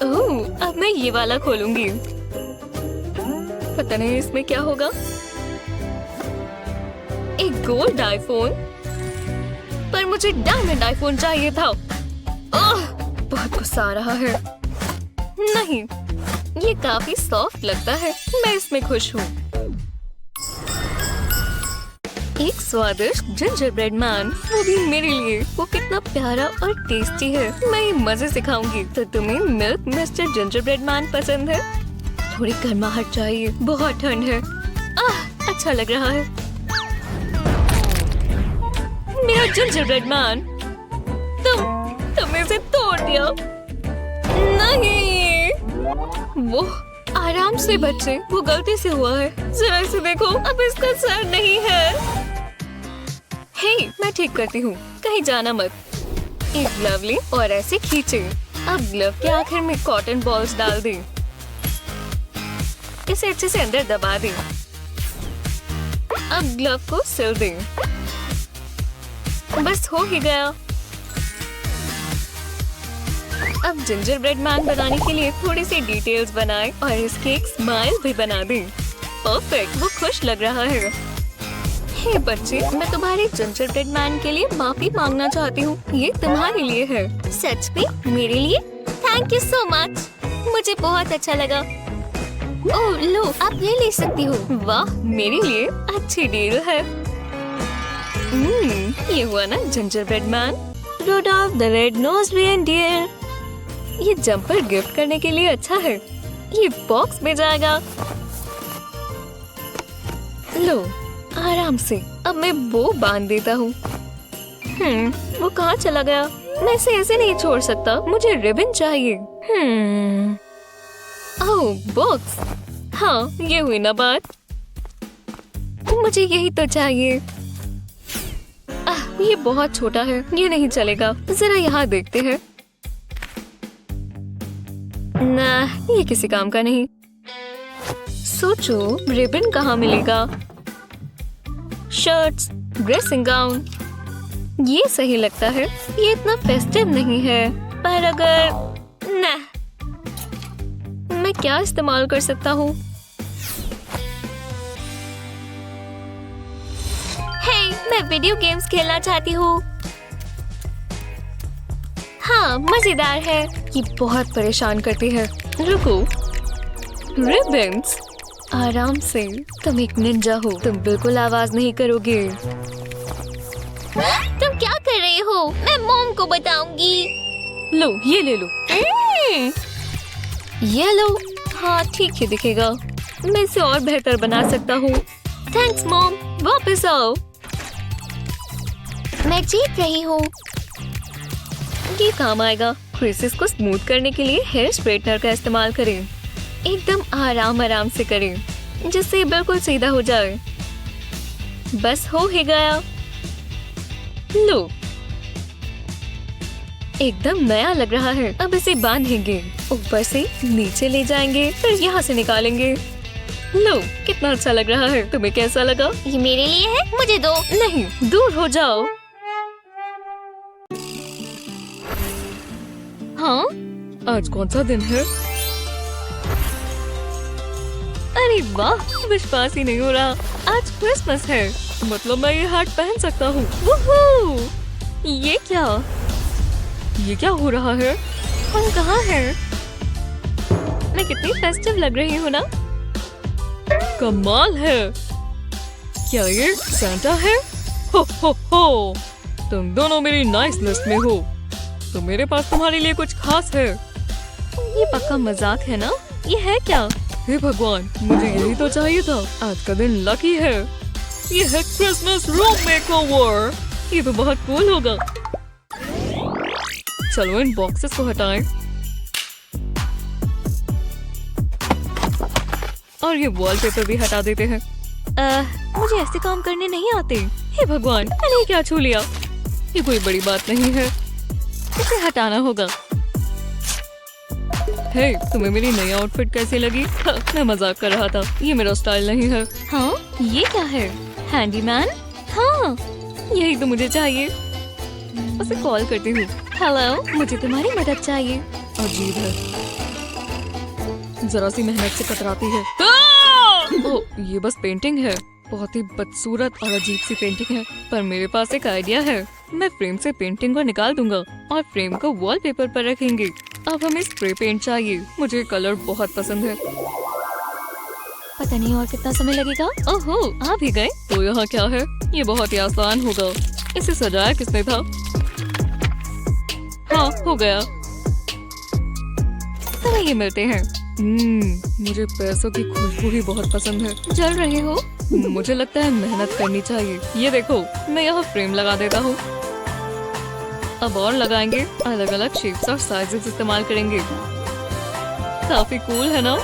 ओह, अब मैं ये वाला खोलूंगी। पता नहीं इसमें क्या होगा। एक गोल्ड आईफोन, पर मुझे डायमंड आईफोन चाहिए था। ओह, बहुत गुस्सा आ रहा है। नहीं, ये काफी सॉफ्ट लगता है। मैं इसमें खुश हूँ। एक स्वादिष्ट जिंजर ब्रेड मैन, वो भी मेरे लिए। वो कितना प्यारा और टेस्टी है। मैं ये मजे से खाऊंगी। तो तुम्हें milk mister ginger bread man पसंद है? थोड़ी गर्माहट चाहिए, बहुत ठंड है। अच्छा लग रहा है। मेरा जिंजर ब्रेड मैन, तुमने इसे तोड़ दिया। नहीं, वो आराम से बच्चे, वो गलती से हुआ है। जरा इसे देखो, अब इसका सर नहीं है। हे, मैं ठीक करती हूँ, कहीं जाना मत। एक ग्लव ले और ऐसे खींचे। अब ग्लव के आखिर में कॉटन बॉल्स डाल दें। इसे अच्छे से अंदर दबा दें। अब ग्लव को सिल दें। बस हो ही गया। अब जिंजर ब्रेड मैन बनाने के लिए थोड़ी सी डिटेल्स बनाएं और इसकी एक स्माइल भी बना दें। परफेक्ट, वो खुश लग रहा है। हे बच्चे, मैं तुम्हारे जिंजर ब्रेड मैन के लिए माफी मांगना चाहती हूँ। ये तुम्हारे लिए है। सच में? मेरे लिए? थैंक यू सो मच, मुझे बहुत अच्छा लगा। ओह लो, आप ये ले सकती हो। वाह, मेरे लिए अच्छी डील है। ये हुआ ना gingerbread man. Rudolph the red nosed reindeer. ये जंपर गिफ्ट करने के लिए अच्छा है। ये बॉक्स में जाएगा। लो, आराम से। अब मैं वो बांध देता हूँ। वो कहाँ चला गया? मैं इसे ऐसे नहीं छोड़ सकता। मुझे रिबन चाहिए। ओह, बॉक्स। हाँ, ये हुई ना बात। मुझे यही तो चाहिए। ये बहुत छोटा है, ये नहीं चलेगा। जरा यहाँ देखते हैं। ना, ये किसी काम का नहीं। सोचो रिबन कहाँ मिलेगा? शर्ट्स, ड्रेसिंग गाउन, ये सही लगता है। ये इतना फेस्टिव नहीं है, पर अगर ना, मैं क्या इस्तेमाल कर सकता हूँ? मैं वीडियो गेम्स खेलना चाहती हूँ। हाँ, मजेदार है। ये बहुत परेशान करती है। रुको, रिबन्स, आराम से। तुम एक निंजा हो, तुम बिल्कुल आवाज नहीं करोगे। तुम क्या कर रहे हो? मैं मॉम को बताऊंगी। लो, ये ले लो। ये लो। हाँ, ठीक है दिखेगा। मैं इसे और बेहतर बना सकता हूँ। थैंक्स मॉम, वापस आओ। मैं जीत रही हूँ। ये काम आएगा। क्रीसेस को स्मूथ करने के लिए हेयर स्ट्रेटनर का इस्तेमाल करें। एकदम आराम से करें, जिससे बिल्कुल सीधा हो जाए। बस हो ही गया। लो, एकदम नया लग रहा है। अब इसे बांधेंगे, ऊपर से नीचे ले जाएंगे, फिर यहाँ से निकालेंगे। लो, कितना अच्छा लग रहा है। तुम्हें कैसा लगा? ये मेरे लिए है, मुझे दो। नहीं, दूर हो जाओ। हाँ, आज कौन सा दिन है? अरे वाह, विश्वास ही नहीं हो रहा। आज क्रिसमस है, मतलब मैं ये हैट पहन सकता हूँ। वूहू! ये क्या हो रहा है? हम कहाँ हैं? मैं कितनी फेस्टिव लग रही हूँ ना? कमाल है। क्या ये सांता है? हो, तुम दोनों मेरी नाइस लिस्ट में हो, तो मेरे पास तुम्हारे लिए कुछ खास है। ये पक्का मजाक है ना? ये है क्या? हे भगवान, मुझे यही तो चाहिए था। आज का दिन लकी है। ये है क्रिसमस रूम मेकओवर। ये तो बहुत कूल होगा। चलो इन बॉक्सेस को हटाएं और ये वॉलपेपर भी हटा देते हैं। मुझे ऐसे काम करने नहीं आते। हे भगवान, मैंने क्या छू लिया? ये कोई बड़ी बात नहीं है, इसे हटाना होगा। हे, तुम्हें मेरी नई आउटफिट कैसी लगी? मैं मजाक कर रहा था, ये मेरा स्टाइल नहीं है। हाँ, ये क्या है? हैंडीमैन? हाँ, यही तो मुझे चाहिए। उसे कॉल करती हूँ। हेलो, मुझे तुम्हारी मदद चाहिए। अजीब है, जरा सी मेहनत से कतराती है। ओह, ये बस पेंटिंग है। बहुत ही बदसूरत और अजीब सी पेंटिंग है, पर मेरे पास एक आइडिया है। मैं फ्रेम से पेंटिंग को निकाल दूंगा और फ्रेम को वॉलपेपर पर रखेंगे। अब हमें स्प्रे पेंट चाहिए। मुझे कलर बहुत पसंद है। पता नहीं और कितना समय लगेगा। ओहो, आ भी गए। तो यहाँ क्या है? ये बहुत ही आसान होगा। इसे सजाया किसने था? हाँ, हो गया। तो ये मिलते हैं। मुझे पैसों की खुशबू ही बहुत पसंद है। जल रहे हो? मुझे लगता है मेहनत करनी चाहिए। ये देखो, मैं यहाँ फ्रेम लगा देता हूँ। अब और लगाएंगे। अलग अलग शेप्स और साइजेस इस्तेमाल करेंगे। काफी कूल है ना?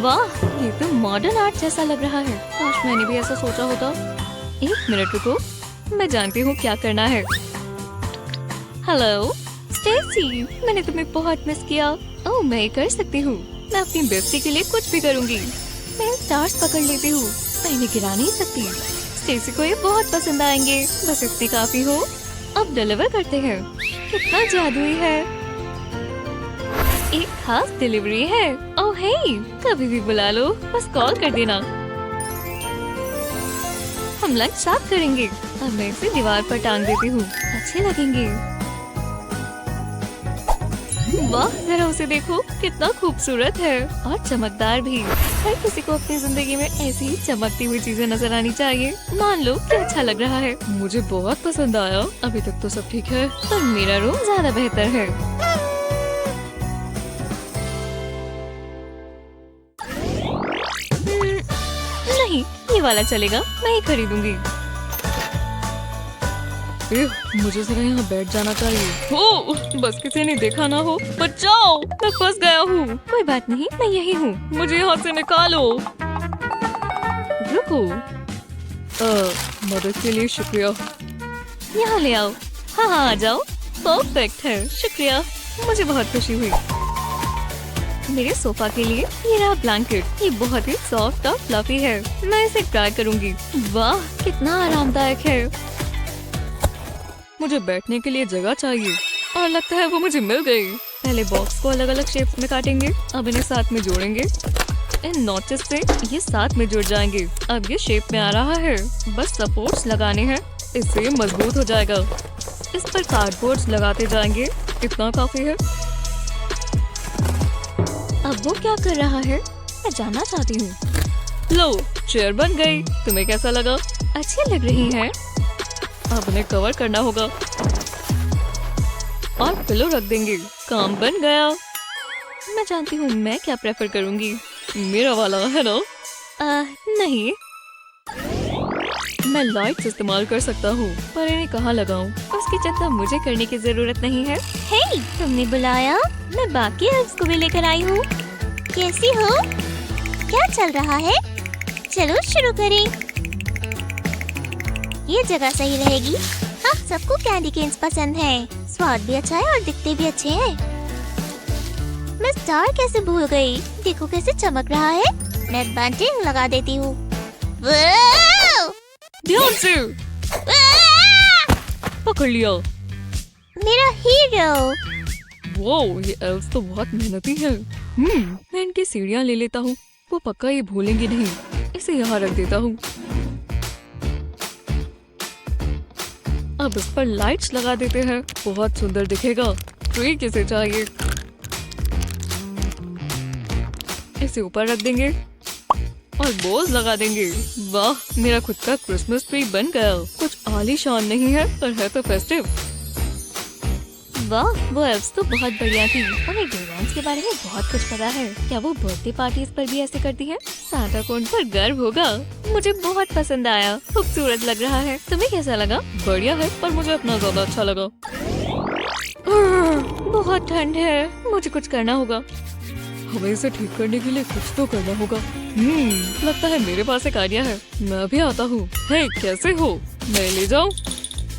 वाह, ये तो मॉडर्न आर्ट जैसा लग रहा है। काश मैंने भी ऐसा सोचा होता। एक मिनट रुको, मैं जानती हूँ क्या करना है। हेलो स्टेसी, मैंने तुम्हें बहुत मिस किया। ओह, मैं ये कर सकती हूँ। मैं अपनी बेस्टी के लिए कुछ भी करूँगी। मैं स्टार्स पकड़ लेती हूँ। मैं इन्हें गिरा नहीं सकती। स्टेसी को ये बहुत पसंद आएंगे। बस इतनी काफी हो। अब डिलीवर करते हैं। कितना जादुई है। एक खास डिलीवरी है। ओह हे, कभी भी बुला लो, बस कॉल कर देना। हम लंच साथ करेंगे। अब मैं इसे दीवार पर टांग देती हूँ, अच्छे लगेंगे। वाह, जरा उसे देखो, कितना खूबसूरत है और चमकदार भी। हर किसी को अपनी जिंदगी में ऐसी ही चमकती हुई चीजें नजर आनी चाहिए। मान लो कि अच्छा लग रहा है। मुझे बहुत पसंद आया। अभी तक तो सब ठीक है, पर मेरा रूम ज्यादा बेहतर है। नहीं, ये वाला चलेगा। मैं ही खरीदूंगी। मुझे जरा यहाँ बैठ जाना चाहिए। हो, बस किसी ने देखा ना हो। बचाओ, मैं फंस गया हूँ। कोई बात नहीं, मैं यही हूँ। मुझे यहाँ से निकालो। रुको। मदद के लिए शुक्रिया। यहाँ ले आओ। हाँ हाँ, आ जाओ। परफेक्ट है, शुक्रिया, मुझे बहुत खुशी हुई। मेरे सोफा के लिए ये रहा ब्लैंकेट। ये बहुत ही सॉफ्ट और फ्लफी है। मैं इसे ट्राई करूंगी। वाह, कितना आरामदायक है। मुझे बैठने के लिए जगह चाहिए और लगता है वो मुझे मिल गई। पहले बॉक्स को अलग अलग शेप में काटेंगे, अब इन्हें साथ में जोड़ेंगे। इन नॉचेस से ये साथ में जुड़ जाएंगे। अब ये शेप में आ रहा है, बस सपोर्ट्स लगाने हैं, इससे ये मजबूत हो जाएगा। इस पर कार्डबोर्ड्स लगाते जाएंगे, इतना काफी है। अब वो क्या कर रहा है, मैं जानना चाहती हूँ। लो, चेयर बन गई। तुम्हें कैसा लगा? अच्छी लग रही है। अब उन्हें कवर करना होगा और पिलो रख देंगे। काम बन गया। मैं जानती हूँ मैं क्या प्रेफर करूँगी। मेरा वाला है ना? नहीं, मैं लाइट्स इस्तेमाल कर सकता हूँ, पर इन्हें कहाँ लगाऊं? उसकी चिंता मुझे करने की जरूरत नहीं है। हे, तुमने बुलाया? मैं बाकी एल्फ्स को भी लेकर आई हूँ। कैसी हो? क्या चल रहा है? चलो शुरू करें। ये जगह सही रहेगी। हाँ, सबको कैंडी केन्स पसंद है। स्वाद भी अच्छा है और दिखते भी अच्छे हैं। मैं स्टार कैसे भूल गई? देखो कैसे चमक रहा है। मैं बंटिंग लगा देती हूँ। वाह! ध्यान से। पकड़ लिया। मेरा हीरो। वो, ये एल्फ्स तो बहुत मेहनती है। मैं इनकी सीढ़ियाँ ले लेता हूँ। वो पक्का ये भूलेंगी नहीं। इसे यहाँ रख देता हूँ। अब इस पर लाइट्स लगा देते हैं, बहुत सुंदर दिखेगा। ट्री किसे चाहिए? इसे ऊपर रख देंगे और बोल्स लगा देंगे। वाह, मेरा खुद का क्रिसमस ट्री बन गया। कुछ आलीशान नहीं है, पर है तो फेस्टिव। वाह, वो एल्फ्स तो बहुत बढ़िया थी। उन्हें डोरेंट्स के बारे में बहुत कुछ पता है। क्या वो बर्थडे पार्टीज पर भी ऐसे करती है? सांता को उन पर गर्व होगा। मुझे बहुत पसंद आया, खूबसूरत लग रहा है। तुम्हें कैसा लगा? बढ़िया है, पर मुझे अपना ज्यादा अच्छा लगा। बहुत ठंड है, मुझे कुछ करना होगा। हमें इसे ठीक करने के लिए कुछ तो करना होगा। लगता है मेरे पास एक आइडिया है। मैं भी आता हूँ। हे, कैसे हो? मैं ले जाऊँ?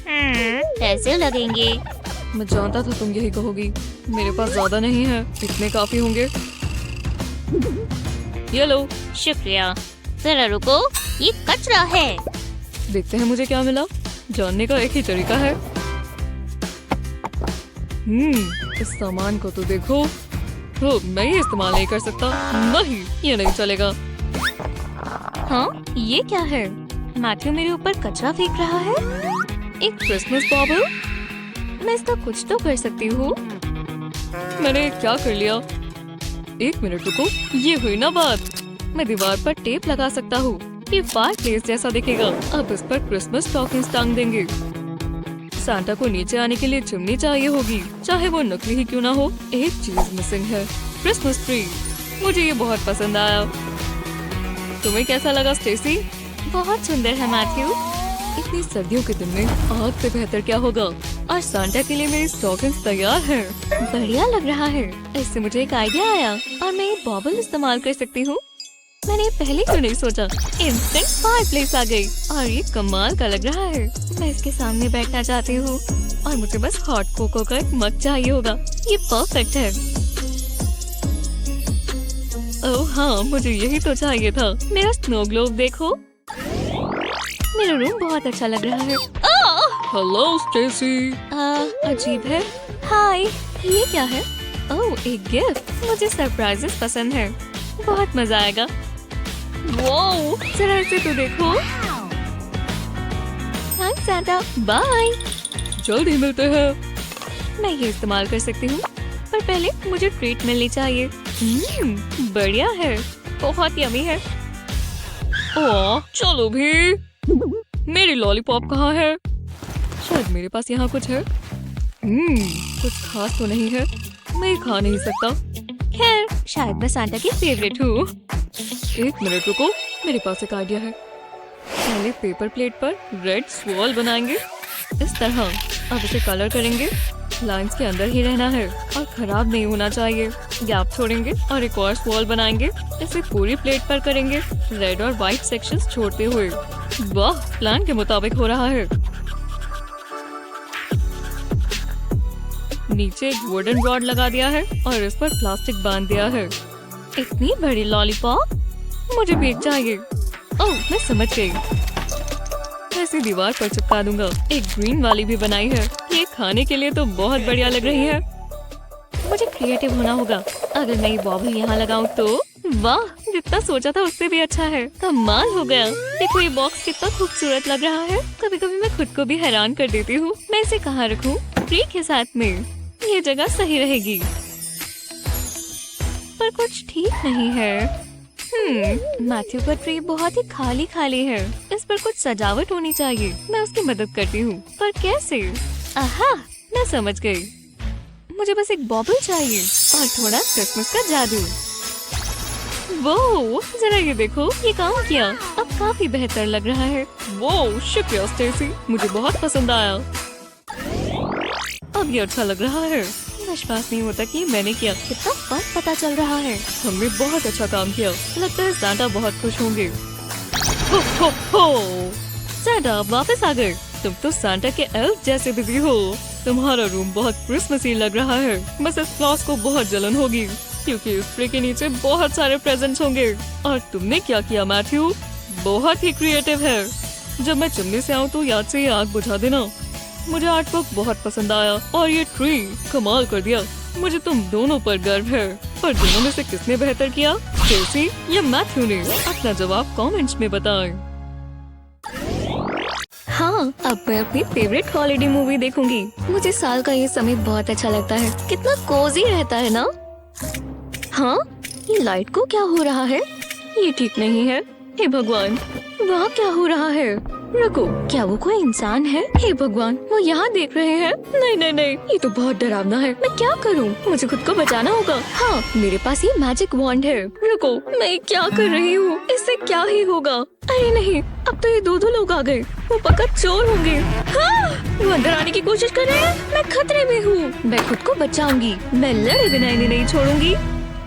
कैसे लगेंगे? मैं जानता था तुम यही कहोगी। मेरे पास ज्यादा नहीं है, इतने काफी होंगे। ये लो। शुक्रिया। जरा रुको, ये कचरा है। देखते हैं मुझे क्या मिला। जानने का एक ही तरीका है। इस सामान को तो देखो। मैं ये इस्तेमाल नहीं कर सकता। नहीं, ये नहीं चलेगा। हाँ, ये क्या है? मैथ्यू मेरे ऊपर कचरा फेंक रहा है। एक क्रिसमस बॉबल। मैं इसका कुछ तो कर सकती हूँ। मैंने क्या कर लिया? एक मिनट रुको, ये हुई ना बात। मैं दीवार पर टेप लगा सकता हूँ। ये फायरप्लेस जैसा दिखेगा। अब इस पर क्रिसमस स्टॉकिंग्स टांग देंगे। सांता को नीचे आने के लिए चिमनी चाहिए होगी, चाहे वो नकली ही क्यों ना हो। एक चीज मिसिंग है, क्रिसमस ट्री। मुझे ये बहुत पसंद आया। तुम्हें कैसा लगा स्टेसी? बहुत सुंदर है मैथ्यू। इतनी सर्दियों के दिन में आग से बेहतर क्या होगा। और सांता के लिए मेरी स्टॉकिंग्स तैयार है। बढ़िया लग रहा है। इससे मुझे एक आइडिया आया और मैं ये बॉबल इस्तेमाल कर सकती हूँ। मैंने पहले क्यों नहीं सोचा। इंस्टेंट फायरप्लेस आ गई और ये कमाल का लग रहा है। मैं इसके सामने बैठना चाहती हूँ और मुझे बस हॉट कोको का एक मग चाहिए होगा। ये परफेक्ट है। ओह हाँ, मुझे यही तो चाहिए था। मेरा स्नो ग्लोब देखो। मेरा रूम बहुत अच्छा लग रहा है। Hello Stacy. अजीब है। हाय, ये क्या है? ओह, एक गिफ्ट। मुझे सरप्राइजेस पसंद है। बहुत मजा आएगा। वाओ, जरा इसे तो देखो। Thanks Santa. बाय। जल्दी मिलते हैं। मैं ये इस्तेमाल कर सकती हूँ, पर पहले मुझे ट्रीट मिलनी चाहिए। बढ़िया है, बहुत यमी है। ओह, चलो भी। मेरी लॉलीपॉप कहाँ है? शायद मेरे पास यहाँ कुछ है। कुछ खास तो नहीं है, मैं ये खा नहीं सकता। खैर, शायद मैं सांता की फेवरेट हूँ। एक मिनट रुको, मेरे पास एक आइडिया है। पहले पेपर प्लेट पर रेड स्वॉल बनाएंगे इस तरह। अब इसे कलर करेंगे। लाइंस के अंदर ही रहना है और खराब नहीं होना चाहिए। गैप छोड़ेंगे और एक और स्वॉल बनाएंगे। इसे पूरी प्लेट पर करेंगे, रेड और व्हाइट सेक्शंस छोड़ते हुए। वाह, प्लान के मुताबिक हो रहा है। नीचे एक वुडन रॉड लगा दिया है और इस पर प्लास्टिक बांध दिया है। इतनी बड़ी लॉलीपॉप, मुझे भी एक चाहिए। ओह, मैं समझ गई। ऐसी दीवार पर चिपका दूंगा। एक ग्रीन वाली भी बनाई है। ये खाने के लिए तो बहुत बढ़िया लग रही है। मुझे क्रिएटिव होना होगा। अगर मैं ये बॉबल यहाँ लगाऊं तो वाह, जितना सोचा था उससे भी अच्छा है। कमाल हो गया। देखो ये बॉक्स कितना खूबसूरत लग रहा है। कभी कभी मैं खुद को भी हैरान कर देती हूँ। मैं इसे कहाँ रखूँ? ट्री के साथ में। ये जगह सही रहेगी, पर कुछ ठीक नहीं है। मैथ्यू का ट्री बहुत ही खाली खाली है। इस पर कुछ सजावट होनी चाहिए। मैं उसकी मदद करती हूँ, पर कैसे? आहा, मैं समझ गई। मुझे बस एक बॉबल चाहिए और थोड़ा क्रिसमस का जादू। वो जरा ये देखो, ये काम किया। अब काफी बेहतर लग रहा है। वो शुक्रिया स्टेसी, मुझे बहुत पसंद आया। अब ये अच्छा लग रहा है। विश्वास नहीं होता कि मैंने किया। कितना फर्क पता चल रहा है। हमने बहुत अच्छा काम किया। लगता है सांता बहुत खुश होंगे। हो हो हो। सांता वापस आ गए। तुम तो सांता के एल्फ जैसे बिजी हो। तुम्हारा रूम बहुत क्रिसमसी लग रहा है। बस इस क्लॉस को बहुत जलन होगी क्योंकि इस ट्री के नीचे बहुत सारे प्रेजेंट्स होंगे। और तुमने क्या किया मैथ्यू? बहुत ही क्रिएटिव है। जब मैं चिमनी से आऊँ तो याद से ये आग बुझा देना। मुझे आर्टवर्क बहुत पसंद आया और ये ट्री कमाल कर दिया। मुझे तुम दोनों पर गर्व है। पर दोनों में से किसने बेहतर किया, स्टेसी या मैथ्यू ने? अपना जवाब कमेंट्स में बताएं। हाँ, अब मैं अपनी फेवरेट हॉलिडे मूवी देखूंगी। मुझे साल का ये समय बहुत अच्छा लगता है। कितना कोजी रहता है ना? हाँ, ये लाइट को क्या हो रहा है? ये ठीक नहीं है। हे भगवान, वहाँ क्या हो रहा है? रुको, क्या वो कोई इंसान है? हे भगवान, वो यहाँ देख रहे हैं। नहीं नहीं नहीं, ये तो बहुत डरावना है। मैं क्या करूँ? मुझे खुद को बचाना होगा। हाँ, मेरे पास ये मैजिक वॉन्ड है। रुको, मैं क्या कर रही हूँ? इससे क्या ही होगा? अरे नहीं, अब तो ये दो लोग आ गए। वो पक्का चोर होंगे। हाँ, वो अंदर आने की कोशिश कर रहे हैं। मैं खतरे में हूँ। मैं खुद को बचाऊंगी। मैं लड़े बिना इन्हें नहीं छोड़ूंगी।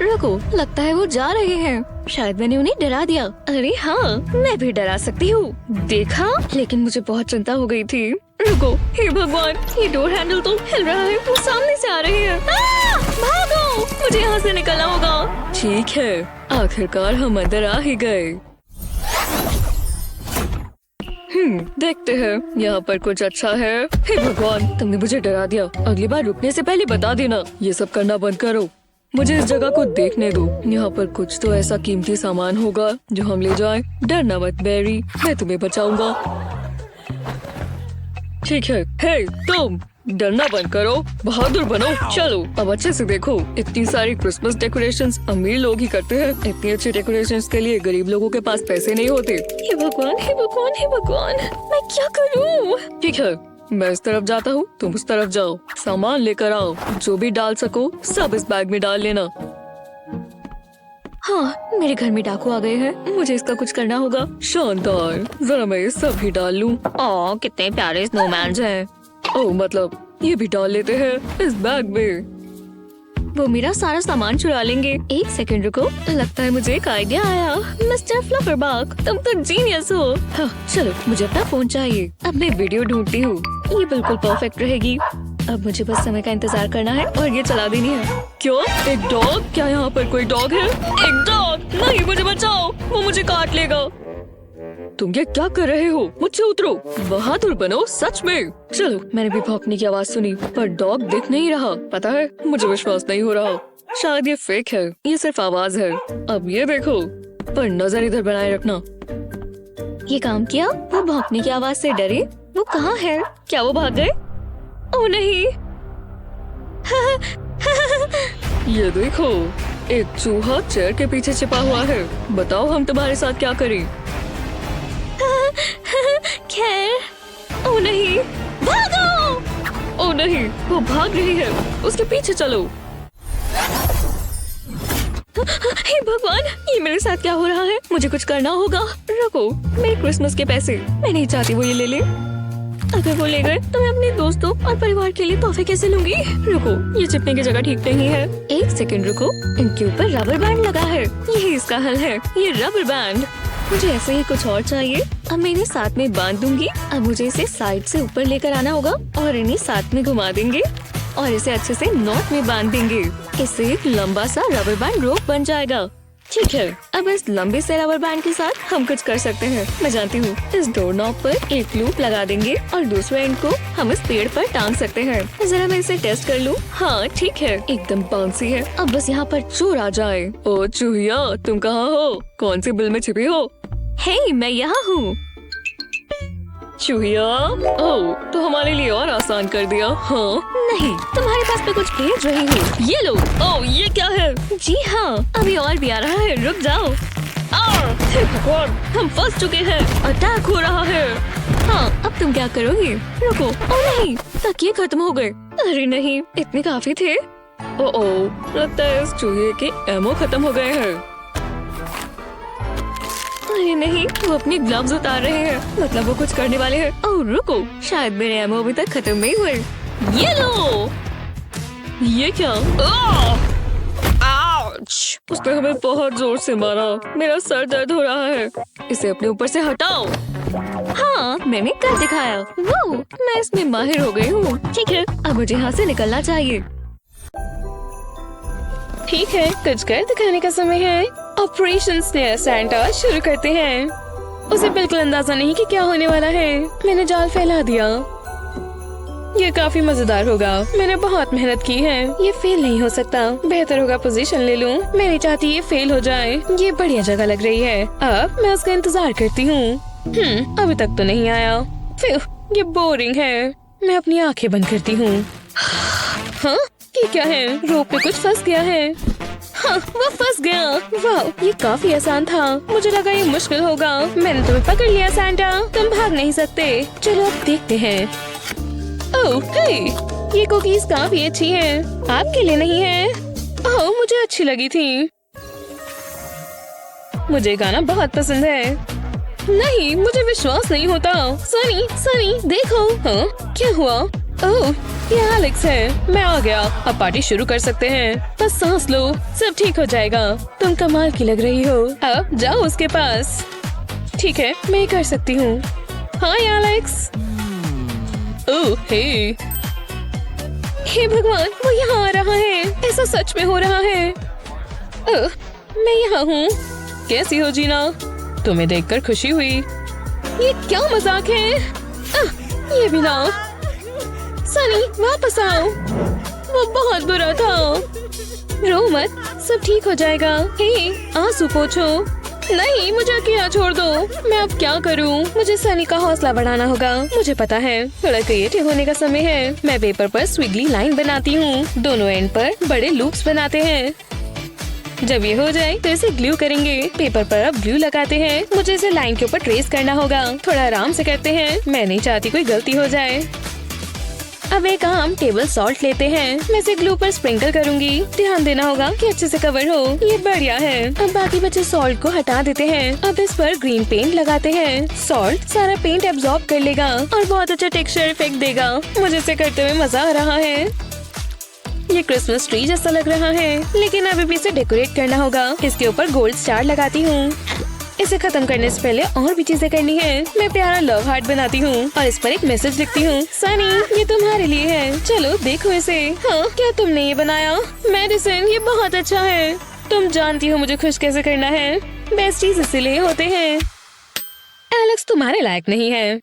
रुको, लगता है वो जा रहे हैं। शायद मैंने उन्हें डरा दिया। अरे हाँ, मैं भी डरा सकती हूँ। देखा, लेकिन मुझे बहुत चिंता हो गई थी। रुको, हे भगवान, ये डोर हैंडल तो हिल रहा है। वो सामने से आ रहे हैं। भागो, मुझे यहाँ से निकलना होगा। ठीक है, आखिरकार हम अंदर आ ही गए। देखते हैं, यहाँ पर कुछ अच्छा है। हे भगवान, तुमने मुझे डरा दिया। अगली बार रुकने से पहले बता देना। ये सब करना बंद करो। मुझे इस जगह को देखने दो। यहाँ पर कुछ तो ऐसा कीमती सामान होगा जो हम ले जाएं। डरना मत बेरी, मैं तुम्हें बचाऊंगा। ठीक है। हे तुम, डरना बंद करो, बहादुर बनो। चलो अब अच्छे से देखो। इतनी सारी क्रिसमस डेकोरेशंस अमीर लोग ही करते हैं। इतनी अच्छी डेकोरेशंस के लिए गरीब लोगों के पास पैसे नहीं होते। हे भगवान, हे भगवान, हे भगवान, मैं क्या करूँ? ठीक है, मैं इस तरफ जाता हूँ, तुम उस तरफ जाओ। सामान लेकर आओ। जो भी डाल सको सब इस बैग में डाल लेना। हाँ, मेरे घर में डाकू आ गए हैं। मुझे इसका कुछ करना होगा। शानदार, जरा मैं ये सब भी डाल लूँ। कितने प्यारे स्नोमैन हैं। ओह, मतलब ये भी डाल लेते हैं इस बैग में। वो मेरा सारा सामान चुरा लेंगे। एक सेकंड रुको, लगता है मुझे एक आइडिया आया। मिस्टर फ्लफरबग, तुम तो जीनियस हो। हाँ, चलो मुझे अपना फोन चाहिए। अब मैं वीडियो ढूंढती हूँ। ये बिल्कुल परफेक्ट रहेगी। अब मुझे बस समय का इंतजार करना है और ये चला देनी है। क्यों? एक डॉग? क्या यहाँ पर कोई डॉग है? एक डॉग? नहीं, मुझे बचाओ, वो मुझे काट लेगा। तुम ये क्या कर रहे हो? मुझसे उतरो। बहादुर बनो, सच में। चलो, मैंने भी भौंकने की आवाज सुनी, पर डॉग दिख नहीं रहा। पता है, मुझे विश्वास नहीं हो रहा। शायद ये फेक है, ये सिर्फ आवाज है। अब ये देखो, पर नजर इधर बनाए रखना। ये काम किया? वो भौंकने की आवाज से डरे। वो कहाँ है? क्या वो भाग गए? ओह नहीं। ये देखो, एक चूहा चेयर के पीछे छिपा हुआ है। बताओ हम तुम्हारे साथ क्या करें? खैर। ओह नहीं, भागो! ओह नहीं, वो भाग रही है। उसके पीछे चलो। हे भगवान, ये मेरे साथ क्या हो रहा है? मुझे कुछ करना होगा। रुको, मेरे क्रिसमस के पैसे। मैं नहीं चाहती वो ये ले ले। अगर वो ले गए तो मैं अपने दोस्तों और परिवार के लिए तोहफे कैसे लूंगी? रुको, ये चिपने की जगह ठीक नहीं है। एक सेकंड रुको, इनके ऊपर रबर बैंड लगा है। यही इसका हल है, ये रबर बैंड। मुझे ऐसे ही कुछ और चाहिए। अब मैं इन्हें साथ में बांध दूंगी। अब मुझे इसे साइड से ऊपर लेकर आना होगा और इन्हें साथ में घुमा देंगे। और इसे अच्छे से नॉट में बांध देंगे। इससे एक लंबा सा रबर बैंड रोप बन जाएगा। ठीक है, अब इस लंबे से रबर बैंड के साथ हम कुछ कर सकते हैं। मैं जानती हूँ। इस डोर नॉब पर एक लूप लगा देंगे और दूसरे एंड को हम इस पेड़ पर टांग सकते हैं। जरा मैं इसे टेस्ट कर लूँ। हाँ ठीक है, एकदम बाउंसी है। अब बस यहाँ पर चोर आ जाए। ओ चूहिया, तुम कहाँ हो? कौन सी बिल में छिपी हो? हे, मैं यहाँ हूँ। चूहिया, ओह, तो हमारे लिए और आसान कर दिया। हाँ नहीं, तुम्हारे पास मैं कुछ भेज रही हूँ। ये लो। ओह, ये क्या है? जी हाँ, अभी और भी आ रहा है। रुक जाओ। हे भगवान, हम फंस चुके हैं। अटैक हो रहा है। हाँ, अब तुम क्या करोगी? रुको। ओह नहीं, तकिए खत्म हो गए। अरे नहीं, इतने काफी थे। ओह, लगता है इस चूहे के एमो खत्म हो गए हैं। अरे नहीं, वो अपनी ग्लव्स उतार रहे हैं। मतलब वो कुछ करने वाले हैं। ओह रुको, शायद मेरे एमो अभी तक खत्म नहीं हुए। ये लो। ये क्या? आउच! उसने हमें बहुत जोर से मारा। मेरा सर दर्द हो रहा है। इसे अपने ऊपर से हटाओ। हाँ, मैंने कर दिखाया। वो, मैं इसमें माहिर हो गई हूँ। ठीक है, अब मुझे यहाँ से निकलना चाहिए। ठीक है, कुछ कर दिखाने का समय है। ऑपरेशन स्नेयर सैंटा शुरू करते हैं। उसे बिल्कुल अंदाजा नहीं कि क्या होने वाला है। मैंने जाल फैला दिया। ये काफी मजेदार होगा। मैंने बहुत मेहनत की है। ये फेल नहीं हो सकता। बेहतर होगा पोजीशन ले लूं। मैं नहीं चाहती ये फेल हो जाए। ये बढ़िया जगह लग रही है। अब मैं उसका इंतजार करती हूँ। अभी तक तो नहीं आया। फिर ये बोरिंग है। मैं अपनी आंखें बंद करती हूँ। हाँ, ये क्या है? रोप पे कुछ फंस गया है। हाँ, वो फंस गया। वाह, ये काफी आसान था। मुझे लगा ये मुश्किल होगा। मैंने तुम्हें पकड़ लिया सैंटा। तुम भाग नहीं सकते। चलो अब देखते हैं। ओह, हे, ये कुकीज काफी अच्छी हैं। आपके लिए नहीं है। ओह, मुझे अच्छी लगी थी। मुझे गाना बहुत पसंद है। नहीं, मुझे विश्वास नहीं होता। सनी, सनी, देखो। हाँ, क्या हुआ? ओह, ये एलेक्स है। मैं आ गया। अब पार्टी शुरू कर सकते हैं। बस सांस लो, सब ठीक हो जाएगा। तुम कमाल की लग रही हो। अब जाओ उसके पास। ठीक है, मैं कर सकती हूँ। हाय एलेक्स। ओह, हे भगवान, वो यहाँ आ रहा है। ऐसा सच में हो रहा है। ओह, मैं यहाँ हूँ। कैसी हो जीना? तुम्हें देखकर खुशी हुई। ये क्या मजाक है? ये भी ना। सनी, वापस आओ। वो बहुत बुरा था। रो मत, सब ठीक हो जाएगा। हे, आंसू पोंछो। नहीं, मुझे अकेला छोड़ दो। मैं अब क्या करूं? मुझे सनी का हौसला बढ़ाना होगा। मुझे पता है, थोड़ा क्रिएटिव होने का समय है। मैं पेपर पर स्विगली लाइन बनाती हूँ। दोनों एंड पर बड़े लूप्स बनाते हैं। जब ये हो जाए तो इसे ग्लू करेंगे। पेपर पर अब ग्लू लगाते हैं। मुझे इसे लाइन के ऊपर ट्रेस करना होगा। थोड़ा आराम से करते हैं। मैं नहीं चाहती कोई गलती हो जाए। अब एक आम टेबल सॉल्ट लेते हैं। मैं इसे ग्लू पर स्प्रिंकल करूंगी। ध्यान देना होगा कि अच्छे से कवर हो। ये बढ़िया है। अब बाकी बचे सॉल्ट को हटा देते हैं। अब इस पर ग्रीन पेंट लगाते हैं। सॉल्ट सारा पेंट एब्जॉर्ब कर लेगा और बहुत अच्छा टेक्सचर इफेक्ट देगा। मुझे इसे करते हुए मजा आ रहा है। ये क्रिसमस ट्री जैसा लग रहा है, लेकिन अभी भी इसे डेकोरेट करना होगा। इसके ऊपर गोल्ड स्टार लगाती हूँ। इसे खत्म करने से पहले और भी चीजें करनी है। मैं प्यारा लव हार्ट बनाती हूँ और इस पर एक मैसेज लिखती हूँ। सनी, ये तुम्हारे लिए है। चलो देखो इसे। हाँ, क्या तुमने ये बनाया? मेडिसिन, ये बहुत अच्छा है। तुम जानती हो मुझे खुश कैसे करना है। बेस्टीज इसीलिए होते हैं। एलेक्स तुम्हारे लायक नहीं है।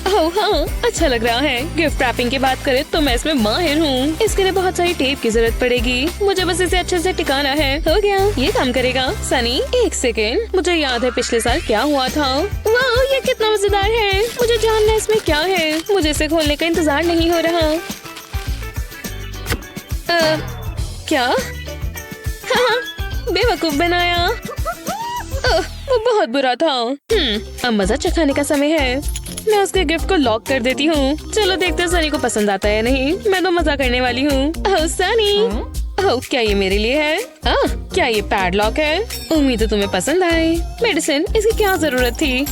ओह हाँ, अच्छा लग रहा है। गिफ्ट रैपिंग की बात करें तो मैं इसमें माहिर हूँ। इसके लिए बहुत सारी टेप की जरूरत पड़ेगी। मुझे बस इसे अच्छे से टिकाना है। हो गया, ये काम करेगा। सनी, एक सेकेंड, मुझे याद है पिछले साल क्या हुआ था। वाह, ये कितना मजेदार है। मुझे जानना है इसमें क्या है। मुझे इसे खोलने का इंतजार नहीं हो रहा। क्या? हाँ, बेवकूफ बनाया। वो बहुत बुरा था। अब मजा चखाने का समय है। मैं उसके गिफ्ट को लॉक कर देती हूँ। चलो देखते हैं सनी को पसंद आता है या नहीं। मैं तो मजा करने वाली हूँ। ओह सनी, ओह क्या ये मेरे लिए है? क्या ये पैडलॉक है? उम्मीद है तुम्हें पसंद आए। मेडिसिन, इसकी क्या जरूरत थी?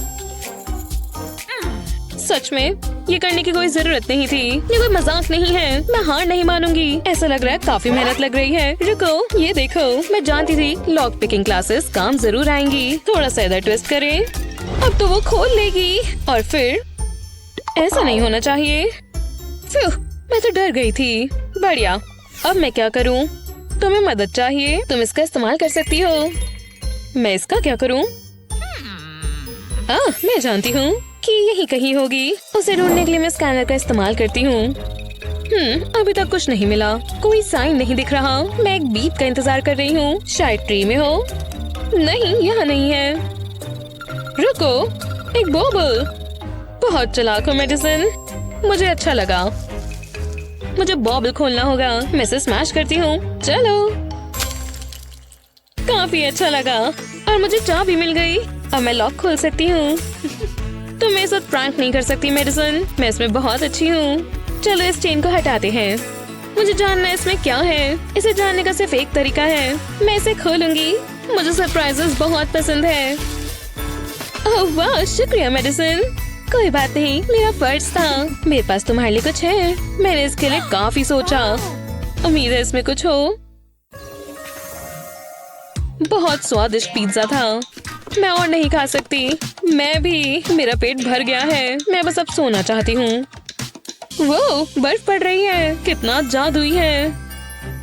सच में ये करने की कोई जरूरत नहीं थी। ये कोई मजाक नहीं है। मैं हार नहीं मानूंगी। ऐसा लग रहा है काफी मेहनत लग रही है। रुको, ये देखो, मैं जानती थी लॉक पिकिंग क्लासेस काम जरूर आएंगी। थोड़ा सा इधर ट्विस्ट करें। अब तो वो खोल लेगी। और फिर ऐसा नहीं होना चाहिए। फिर मैं तो डर गई थी। बढ़िया, अब मैं क्या करूं? तुम्हें मदद चाहिए, तुम इसका इस्तेमाल कर सकती हो। मैं इसका क्या करूं? मैं जानती हूँ कि यही कहीं होगी। उसे ढूंढने के लिए मैं स्कैनर का इस्तेमाल करती हूँ। अभी तक कुछ नहीं मिला, कोई साइन नहीं दिख रहा। मैं एक बीप का इंतजार कर रही हूँ, शायद ट्री में हो। नहीं, यहाँ नहीं है। रुको, एक बॉबल। बहुत चालाक हो मेडिसिन, मुझे अच्छा लगा। मुझे बॉबल खोलना होगा। मैं इसे स्मैश करती हूँ। चलो, काफी अच्छा लगा और मुझे चाबी मिल गई। अब मैं लॉक खोल सकती हूँ। तुम मेरे साथ प्रैंक नहीं कर सकती मेडिसिन, मैं इसमें बहुत अच्छी हूँ। चलो इस चेन को हटाते हैं। मुझे जानना है इसमें क्या है। इसे जानने का सिर्फ एक तरीका है, मैं इसे खोलूंगी। मुझे सरप्राइजेस बहुत पसंद है। ओह वाह, शुक्रिया मेडिसिन। कोई बात नहीं, मेरा फर्ज था। मेरे पास तुम्हारे लिए कुछ है। मैंने इसके लिए काफी सोचा। उम्मीद है इसमें कुछ हो। बहुत स्वादिष्ट पिज्जा था, मैं और नहीं खा सकती। मैं भी, मेरा पेट भर गया है। मैं बस अब सोना चाहती हूँ। वो बर्फ पड़ रही है, कितना जादुई है।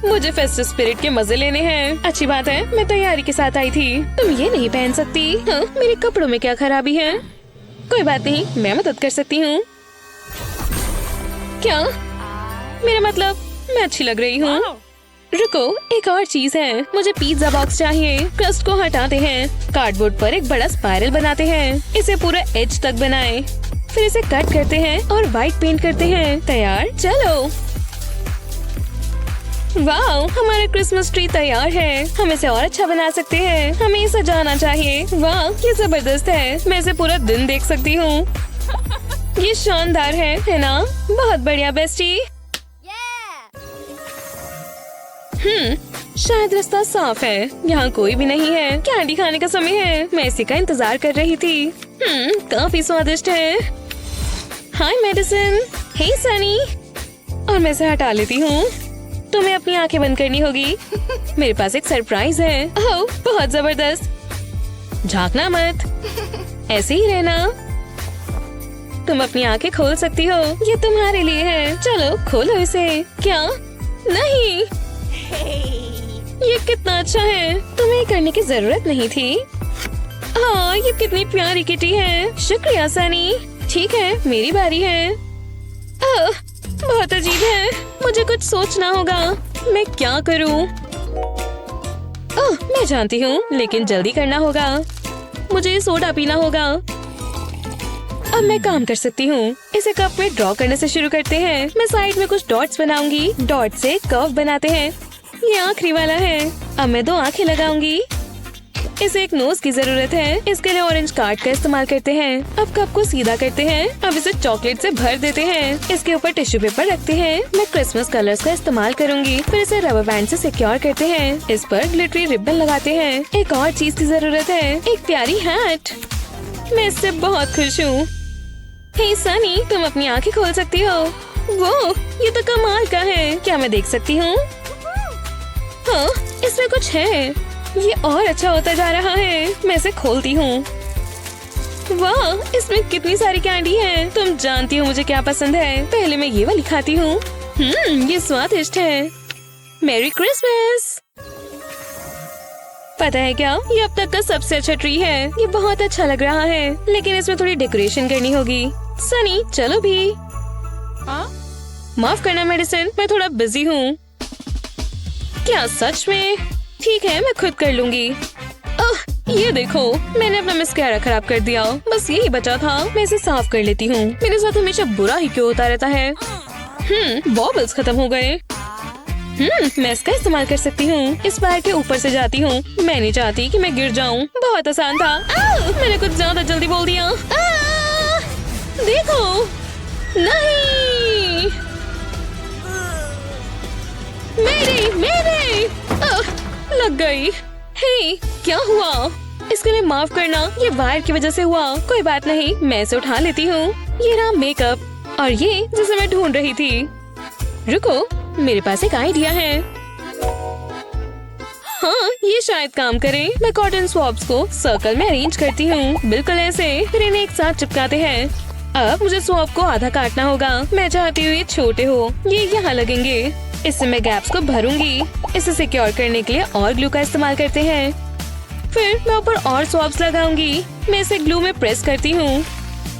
मुझे फेस्टिव स्पिरिट के मजे लेने हैं। अच्छी बात है, मैं तैयारी के साथ आई थी। तुम ये नहीं पहन सकती। मेरे कपड़ों में क्या खराबी है? कोई बात नहीं, मैं मदद कर सकती हूँ। क्या? मेरा मतलब, मैं अच्छी लग रही हूँ। रुको, एक और चीज है। मुझे पिज्जा बॉक्स चाहिए। क्रस्ट को हटाते हैं, कार्डबोर्ड पर एक बड़ा स्पाइरल बनाते हैं। इसे पूरा एज तक बनाएं। फिर इसे कट करते हैं और व्हाइट पेंट करते हैं। तैयार, चलो। वाओ, हमारा क्रिसमस ट्री तैयार है। हम इसे और अच्छा बना सकते हैं। हमें इसे सजाना चाहिए। वाह, ये जबरदस्त है। मैं इसे पूरा दिन देख सकती हूँ। ये शानदार है ना? बहुत बढ़िया बेस्टी। शायद रास्ता साफ है। यहाँ कोई भी नहीं है। कैंडी खाने का समय है। मैं इसी का इंतजार कर रही थी। काफी स्वादिष्ट है। हाय मेडिसिन। हे सनी। और मैं इसे हटा लेती हूँ। तुम्हें अपनी आंखें बंद करनी होगी। मेरे पास एक सरप्राइज है। ओह, बहुत जबरदस्त। झांकना मत, ऐसे ही रहना। तुम अपनी आंखें खोल सकती हो, ये तुम्हारे लिए है। चलो खोलो इसे। क्या? नहीं, ये कितना अच्छा है। तुम्हें करने की जरूरत नहीं थी। हाँ, ये कितनी प्यारी किटी है। शुक्रिया सनी। ठीक है, मेरी बारी है। बहुत अजीब है। मुझे कुछ सोचना होगा। मैं क्या करूं? मैं जानती हूँ, लेकिन जल्दी करना होगा। मुझे सोडा पीना होगा। अब मैं काम कर सकती हूँ। इसे कप में ड्रॉ करने से शुरू करते हैं। मैं साइड में कुछ डॉट्स बनाऊंगी। डॉट से कर्व बनाते हैं। ये आखिरी वाला है। अब मैं 2 आंखें लगाऊंगी। इसे एक नोज की जरूरत है। इसके लिए ऑरेंज कार्ड का इस्तेमाल करते हैं। अब कप को सीधा करते हैं। अब इसे चॉकलेट से भर देते हैं। इसके ऊपर टिश्यू पेपर रखते हैं। मैं क्रिसमस कलर्स का इस्तेमाल करूंगी। फिर इसे रबर बैंड से सिक्योर करते हैं। इस पर ग्लिटरी रिबन लगाते हैं। एक और चीज की जरूरत है, एक प्यारी हैट। मैं इससे बहुत खुश हूँ। हे सनी, तुम अपनी आंखें खोल सकती हो। वो, ये तो कमाल का है। क्या मैं देख सकती हूँ? हाँ, इसमें कुछ है। ये और अच्छा होता जा रहा है। मैं इसे खोलती हूँ। वाह, इसमें कितनी सारी कैंडी है। तुम जानती हो मुझे क्या पसंद है। पहले मैं ये वाली खाती हूँ। ये स्वादिष्ट है। मेरी क्रिसमस। पता है क्या, ये अब तक का सबसे अच्छा ट्री है। ये बहुत अच्छा लग रहा है, लेकिन इसमें थोड़ी डेकोरेशन करनी होगी। सनी, चलो भी। माफ करना मेडिसिन, मैं थोड़ा बिजी हूँ। क्या सच में? ठीक है, मैं खुद कर लूंगी। ये देखो, मैंने अपना मस्कारा खराब कर दिया। बस यही बचा था। मैं इसे साफ कर लेती हूँ। मेरे साथ हमेशा बुरा ही क्यों होता रहता है। बॉबल्स खत्म हो गए। मैं इसका इस्तेमाल कर सकती हूँ। इस वायर के ऊपर से जाती हूँ। मैं नहीं चाहती कि मैं गिर जाऊँ। बहुत आसान था। मैंने कुछ ज्यादा जल्दी बोल दिया। देखो, नहीं, मेरे लग गई। हे, क्या हुआ? इसके लिए माफ करना, ये वायर की वजह से हुआ। कोई बात नहीं, मैं इसे उठा लेती हूँ। ये रहा मेकअप और ये जिसे मैं ढूंढ रही थी। रुको, मेरे पास एक आइडिया है। हाँ, ये शायद काम करे। मैं कॉटन स्वॉब्स को सर्कल में अरेंज करती हूँ, बिल्कुल ऐसे। फिर इन्हें एक साथ चिपकाते हैं। अब मुझे स्वॉप को आधा काटना होगा। मैं चाहती हूँ ये छोटे हो, ये यहाँ लगेंगे। इससे मैं गैप्स को भरूंगी। इसे सिक्योर करने के लिए और ग्लू का इस्तेमाल करते हैं। फिर मैं ऊपर और स्वॉप्स लगाऊंगी। मैं इसे ग्लू में प्रेस करती हूँ।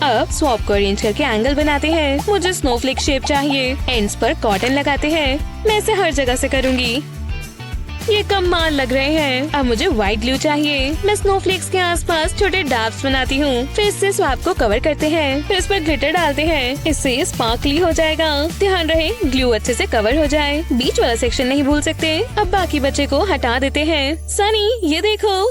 अब स्वॉप को अरेंज करके एंगल बनाते हैं। मुझे स्नोफ्लेक शेप चाहिए। एंड्स पर कॉटन लगाते हैं। मैं इसे हर जगह से करूंगी। ये कमाल लग रहे हैं। अब मुझे व्हाइट ग्लू चाहिए। मैं स्नोफ्लेक्स के आसपास छोटे डैब्स बनाती हूँ। फिर इससे स्वैप को कवर करते हैं। फिर इस पर ग्लिटर डालते हैं। इससे ये स्पार्कली हो जाएगा। ध्यान रहे ग्लू अच्छे से कवर हो जाए। बीच वाला सेक्शन नहीं भूल सकते। अब बाकी बचे को हटा देते हैं। सनी ये देखो,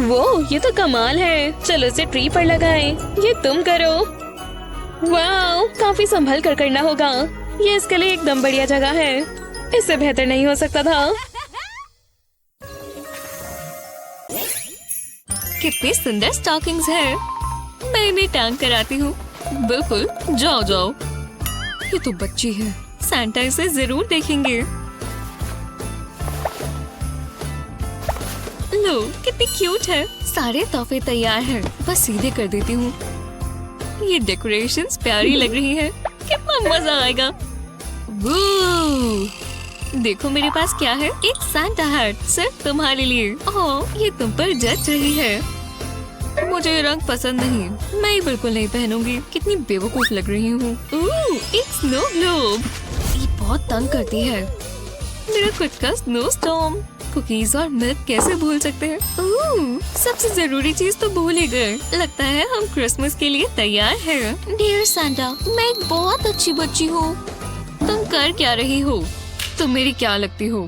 वो ये तो कमाल है। चलो इसे ट्री पर लगाएं। ये तुम करो। वाह, काफी संभल कर करना होगा। ये इसके लिए एकदम बढ़िया जगह है। इससे बेहतर नहीं हो सकता था। कितनी सुंदर स्टॉकिंग्स है। मैं इन्हें टांग कर आती हूँ। बिल्कुल, जाओ जाओ। ये तो बच्ची है, सांता इसे जरूर देखेंगे। लो कितनी क्यूट है। सारे तोहफे तैयार हैं, बस सीधे कर देती हूँ। ये डेकोरेशंस प्यारी लग रही है। कितना मजा आएगा। देखो मेरे पास क्या है, एक सांता हैट सिर्फ तुम्हारे लिए। ओह, ये तुम पर जच रही है। मुझे ये रंग पसंद नहीं, मैं ये बिल्कुल नहीं पहनूंगी। कितनी बेवकूफ लग रही हूँ। एक स्नो ग्लोब, ये बहुत तंग करती है। मेरा खुद का स्नो स्टॉर्म। कुकीज और मिल्क कैसे भूल सकते हैं। सबसे जरूरी चीज तो भूल ही गए। लगता है हम क्रिसमस के लिए तैयार हैं। डियर सांता, मैं एक बहुत अच्छी बच्ची हूँ। तुम कर क्या रही हो? तुम मेरी क्या लगती हो?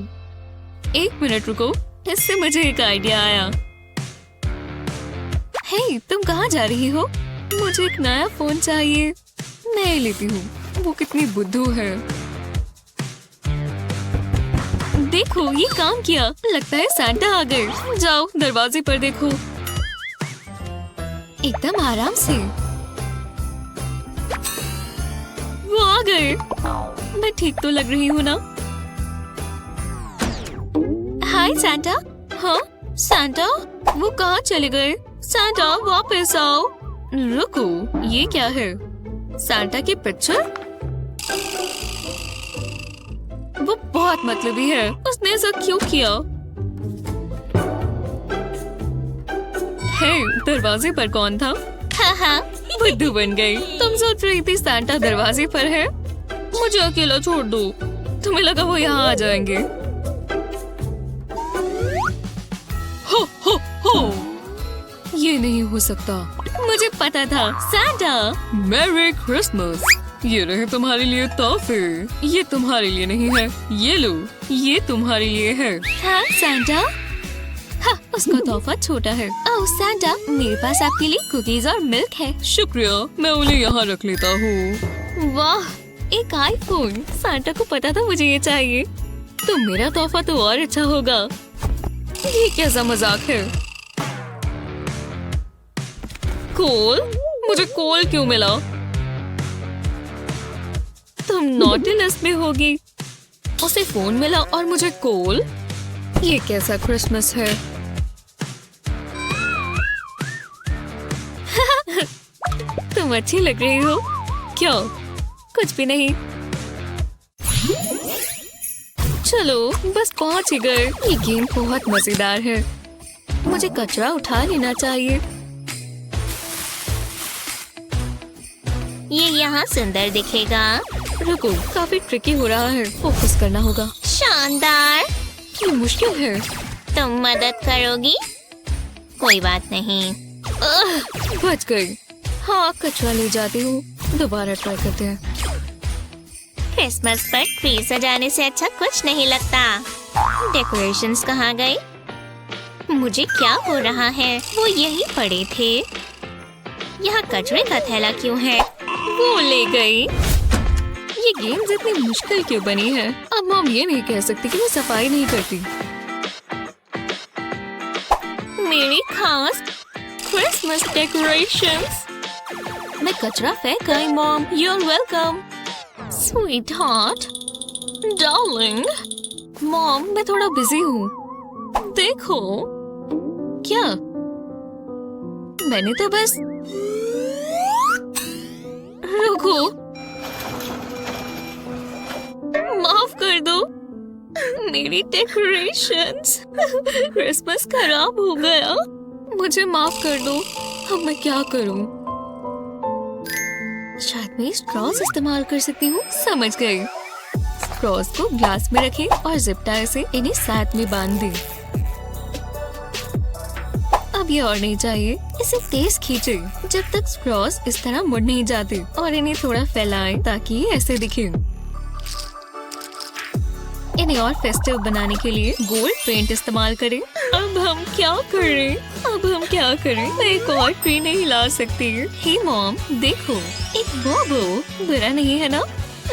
एक मिनट रुको, इससे मुझे एक आइडिया आया। हे, तुम कहाँ जा रही हो? मुझे एक नया फोन चाहिए। मैं लेती हूँ। वो कितनी बुद्धू है। देखो ये काम किया। लगता है सांता आ गए। जाओ दरवाजे पर देखो। एकदम आराम से। वो आ गए। मैं ठीक तो लग रही हूँ ना? हाय सांता। हाँ सांता, वो कहाँ चले गए? सांता वापस आओ। रुको, ये क्या है? सांता की पिक्चर? वो बहुत मतलबी है। उसने ऐसा क्यों किया? हे, दरवाजे पर कौन था? हाँ, बुद्धू बन गई। तुम सोच रही थी सांता दरवाजे पर है? मुझे अकेला छोड़ दो। तुम्हें लगा वो यहाँ आ जाएंगे? हो हो हो, ये नहीं हो सकता। मुझे पता था। Santa, merry Christmas. ये रहे तुम्हारे लिए तोहफे। ये तुम्हारे लिए नहीं है। ये लो, ये तुम्हारे लिए है। हाँ सांता। हाँ, उसका तोहफा छोटा है। ओह सांता, मेरे पास आपके लिए कुकीज और मिल्क है। शुक्रिया, मैं उन्हें यहाँ रख लेता हूँ। वाह, एक आईफोन। सांता को पता था मुझे ये चाहिए। तो मेरा तोहफा तो और अच्छा होगा। ये कैसा मजाक है? कोल? मुझे कोल क्यों मिला? तुम नॉटी लिस्ट में होगी। उसे फोन मिला और मुझे कोल? ये कैसा क्रिसमस है? तुम अच्छी लग रही हो। क्या? कुछ भी नहीं। चलो बस पहुंच ही गए। ये गेम बहुत मजेदार है। मुझे कचरा उठा लेना चाहिए। ये यहाँ सुंदर दिखेगा। रुको, काफी ट्रिकी हो रहा है। फोकस करना होगा। शानदार। ये मुश्किल है। तुम मदद करोगी? कोई बात नहीं। बच गई। हाँ, कचरा ले जाती हूँ। दोबारा ट्राई करते हैं। क्रिसमस पर ट्री सजाने से अच्छा कुछ नहीं लगता। डेकोरेशंस कहाँ गए? मुझे क्या हो रहा है? वो यहीं पड़े थे। यहाँ कचरे का थैला क्यों है? वो ले गई। ये गेम्स इतनी मुश्किल क्यों बनी है? अब मॉम ये नहीं कह सकती कि मैं सफाई नहीं करती। मेरी खास क्रिसमस डेकोरेशंस। मैं कचरा फेंक आई mom. You're welcome, sweetheart, darling. Mom, मैं थोड़ा बिजी हूँ। देखो। क्या? मैंने तो बस रुको, माफ कर दो। मेरी डेकोरेशंस क्रिसमस खराब हो गया। मुझे माफ कर दो। अब मैं क्या करूं? शायद मैं स्ट्रॉस इस्तेमाल कर सकती हूँ। समझ गई। स्ट्रॉस को ग्लास में रखें और जिप टाई से इन्हें साथ में बांध दें। अब ये और नहीं चाहिए। इसे तेज खींचे जब तक स्ट्रॉस इस तरह मुड़ नहीं जाते और इन्हें थोड़ा फैलाएं ताकि ये ऐसे दिखे। इन्हें और फेस्टिव बनाने के लिए गोल्ड पेंट इस्तेमाल करें। अब हम क्या करें? मैं एक और ट्री नहीं ला सकती। हे मॉम, देखो, एक बॉबो बुरा नहीं है ना?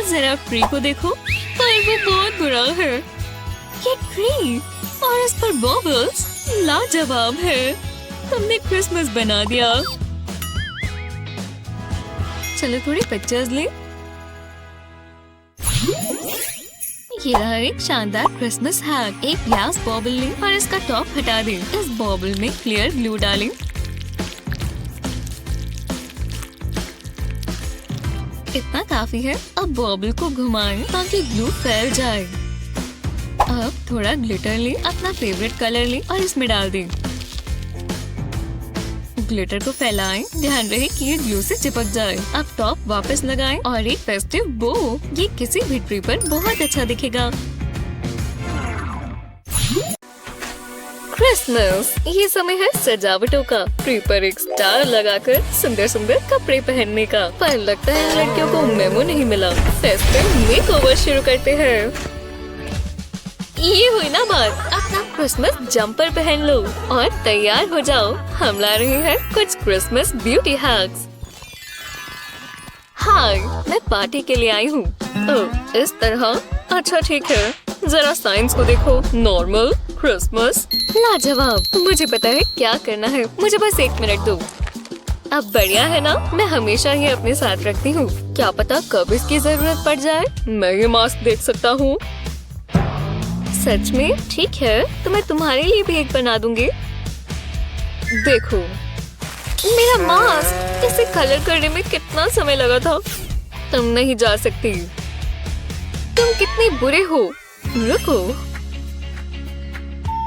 जरा ट्री को देखो, पर वो बहुत बुरा है। ये ट्री और इस पर बॉबल्स लाजवाब है। तुमने क्रिसमस बना दिया। चलो थोड़ी पिक्चर्स ले। ये रहा एक शानदार क्रिसमस हैक। एक ग्लास बॉबल लें और इसका टॉप हटा दें। इस बॉबल में क्लियर ग्लू डालें। इतना काफी है। अब बॉबल को घुमाएं ताकि ग्लू फैल जाए। अब थोड़ा ग्लिटर लें, अपना फेवरेट कलर लें और इसमें डाल दें। ग्लिटर को फैलाएं। ध्यान रहे कि ये ग्लू से चिपक जाए। अब टॉप वापस लगाएं और एक फेस्टिव बो। ये किसी भी ट्री पर बहुत अच्छा दिखेगा। क्रिसमस, ये समय है सजावटों का। ट्री पर एक स्टार लगाकर सुंदर सुंदर कपड़े पहनने का। पर लगता है लड़कियों को मेमो नहीं मिला। फेस्टिव मेकओवर शुरू करते हैं। ये हुई ना बात। अपना क्रिसमस जंपर पहन लो और तैयार हो जाओ। हम ला रहे हैं कुछ क्रिसमस ब्यूटी हैक्स। हाय, मैं पार्टी के लिए आई हूँ। इस तरह? अच्छा ठीक है। जरा साइंस को देखो। नॉर्मल, क्रिसमस, लाजवाब। मुझे पता है क्या करना है। मुझे बस 1 मिनट दो। अब बढ़िया है ना? मैं हमेशा ये अपने साथ रखती हूँ। क्या पता कब इसकी जरूरत पड़ जाए। मैं ये मास्क देख सकता हूँ। सच में? ठीक है, तो मैं तुम्हारे लिए भी एक बना दूंगी। देखो, मेरा मास्क। इसे कलर करने में कितना समय लगा था। तुम नहीं जा सकती। तुम कितने बुरे हो। रुको,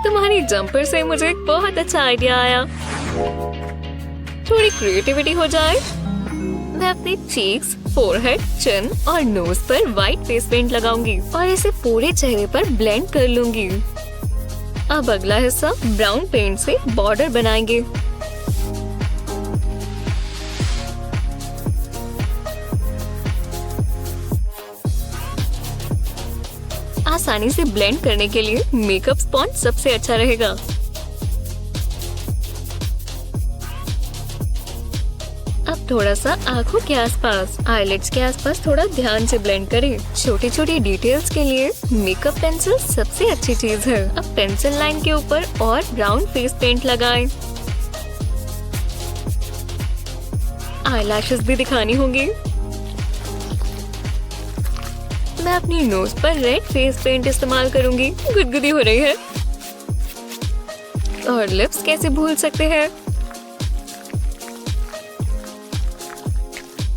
तुम्हारी जंपर से मुझे एक बहुत अच्छा आइडिया आया। थोड़ी क्रिएटिविटी हो जाए। मैं अपने चीक्स, फोरहेड, चिन और नोज पर व्हाइट फेस पेंट लगाऊंगी और इसे पूरे चेहरे पर ब्लेंड कर लूंगी। अब अगला हिस्सा ब्राउन पेंट से बॉर्डर बनाएंगे। आसानी से ब्लेंड करने के लिए मेकअप स्पॉन्ज सबसे अच्छा रहेगा। अब थोड़ा सा आँखों के आसपास, आईलिड्स के आसपास थोड़ा ध्यान से ब्लेंड करें। छोटी छोटी डिटेल्स के लिए मेकअप पेंसिल सबसे अच्छी चीज है। अब पेंसिल लाइन के ऊपर और ब्राउन फेस पेंट लगाएं। आईलैशेस भी दिखानी होंगी। मैं अपनी नोज पर रेड फेस पेंट इस्तेमाल करूंगी। गुदगुदी हो रही है। और लिप्स कैसे भूल सकते हैं।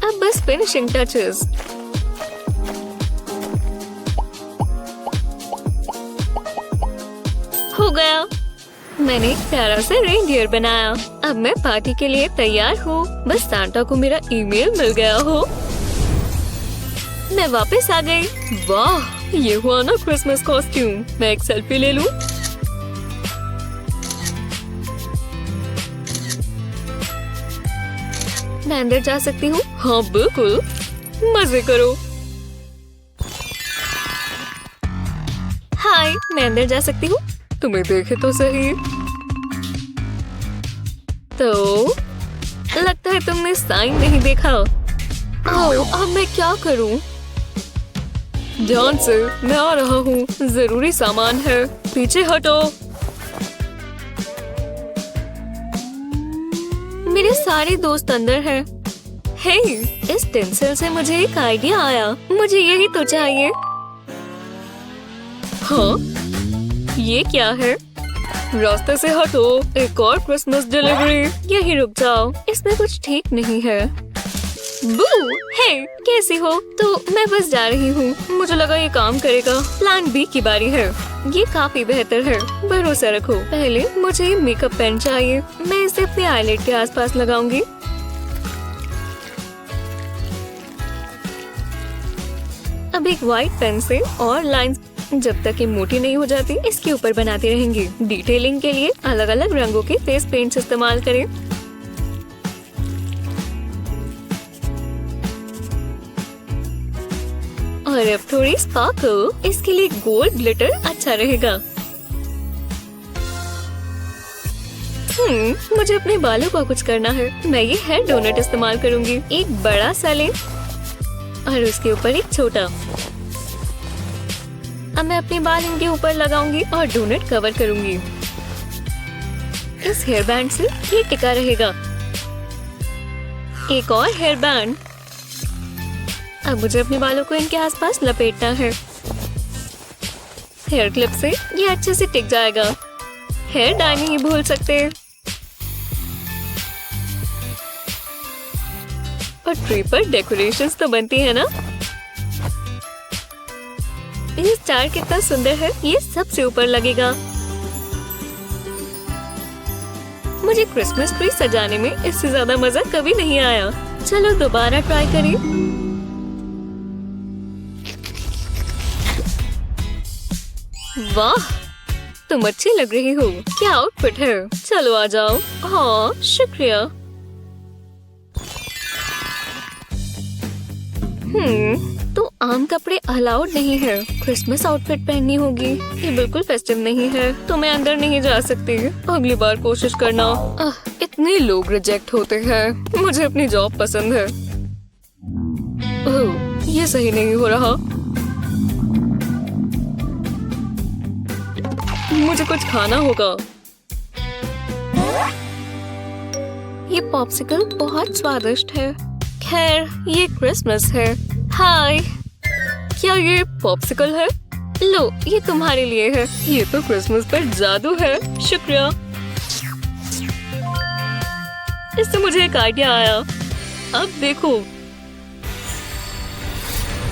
अब बस फिनिशिंग टचेस। हो गया। मैंने एक प्यारा सा रेनडियर बनाया। अब मैं पार्टी के लिए तैयार हूँ। बस सांता को मेरा ईमेल मिल गया हो। मैं वापस आ गई। वाह, ये हुआ ना क्रिसमस कॉस्ट्यूम। मैं एक सेल्फी ले लूं। मैं अंदर जा सकती हूँ? हाँ बिल्कुल, मजे करो। हाय, मैं अंदर जा सकती हूँ? तुम्हें देखे तो सही। तो लगता है तुमने साइन नहीं देखा। आओ, अब मैं क्या करूँ? ध्यान से, मैं आ रहा हूँ। जरूरी सामान है। पीछे हटो। मेरे सारे दोस्त अंदर हैं। हे, इस पेंसिल से मुझे एक आइडिया आया। मुझे यही तो चाहिए। हाँ, ये क्या है? रास्ते से हटो। एक और क्रिसमस डिलीवरी। यही रुक जाओ। इसमें कुछ ठीक नहीं है। बू, हे, कैसी हो? तो मैं बस जा रही हूँ। मुझे लगा ये काम करेगा। प्लान बी की बारी है। ये काफी बेहतर है, भरोसा रखो। पहले मुझे ये मेकअप पेन चाहिए। मैं इसे अपने आईलेट के आसपास लगाऊंगी। अब एक व्हाइट पेन से और लाइंस जब तक ये मोटी नहीं हो जाती इसके ऊपर बनाते रहेंगे। डिटेलिंग के लिए अलग अलग रंगों के फेस पेंट्स इस्तेमाल करें। और अब थोड़ी स्पार्कल, इसके लिए गोल्ड ग्लिटर अच्छा रहेगा। मुझे अपने बालों का कुछ करना है। मैं ये हेयर डोनट इस्तेमाल करूंगी। एक बड़ा सा लें और उसके ऊपर एक छोटा। अब मैं अपने बाल इनके ऊपर लगाऊंगी और डोनट कवर करूंगी। इस हेयर बैंड से ये टिका रहेगा। एक और हेयर बैंड। अब मुझे अपने बालों को इनके आसपास लपेटना है। हेयर क्लिप से ये अच्छे से टिक जाएगा। हेयर डाई नहीं भूल सकते। और ट्री पर डेकोरेशंस तो बनती है ना। ये स्टार कितना सुंदर है। ये सबसे ऊपर लगेगा। मुझे क्रिसमस ट्री सजाने में इससे ज्यादा मजा कभी नहीं आया। चलो दोबारा ट्राई करें। वाह, तुम अच्छी लग रही हो। क्या आउटफिट है। चलो आ जाओ। हाँ, शुक्रिया। तो आम कपड़े अलाउड नहीं है। क्रिसमस आउटफिट पहननी होगी। ये बिल्कुल फेस्टिव नहीं है, तो मैं अंदर नहीं जा सकती। अगली बार कोशिश करना। इतने लोग रिजेक्ट होते हैं। मुझे अपनी जॉब पसंद है। ओह, ये सही नहीं हो रहा। मुझे कुछ खाना होगा। ये पॉप्सिकल बहुत स्वादिष्ट है। खैर, ये क्रिसमस है। हाय, क्या ये पॉप्सिकल है? लो, ये तुम्हारे लिए है। ये तो क्रिसमस पर जादू है। शुक्रिया। इससे मुझे एक आइडिया आया। अब देखो।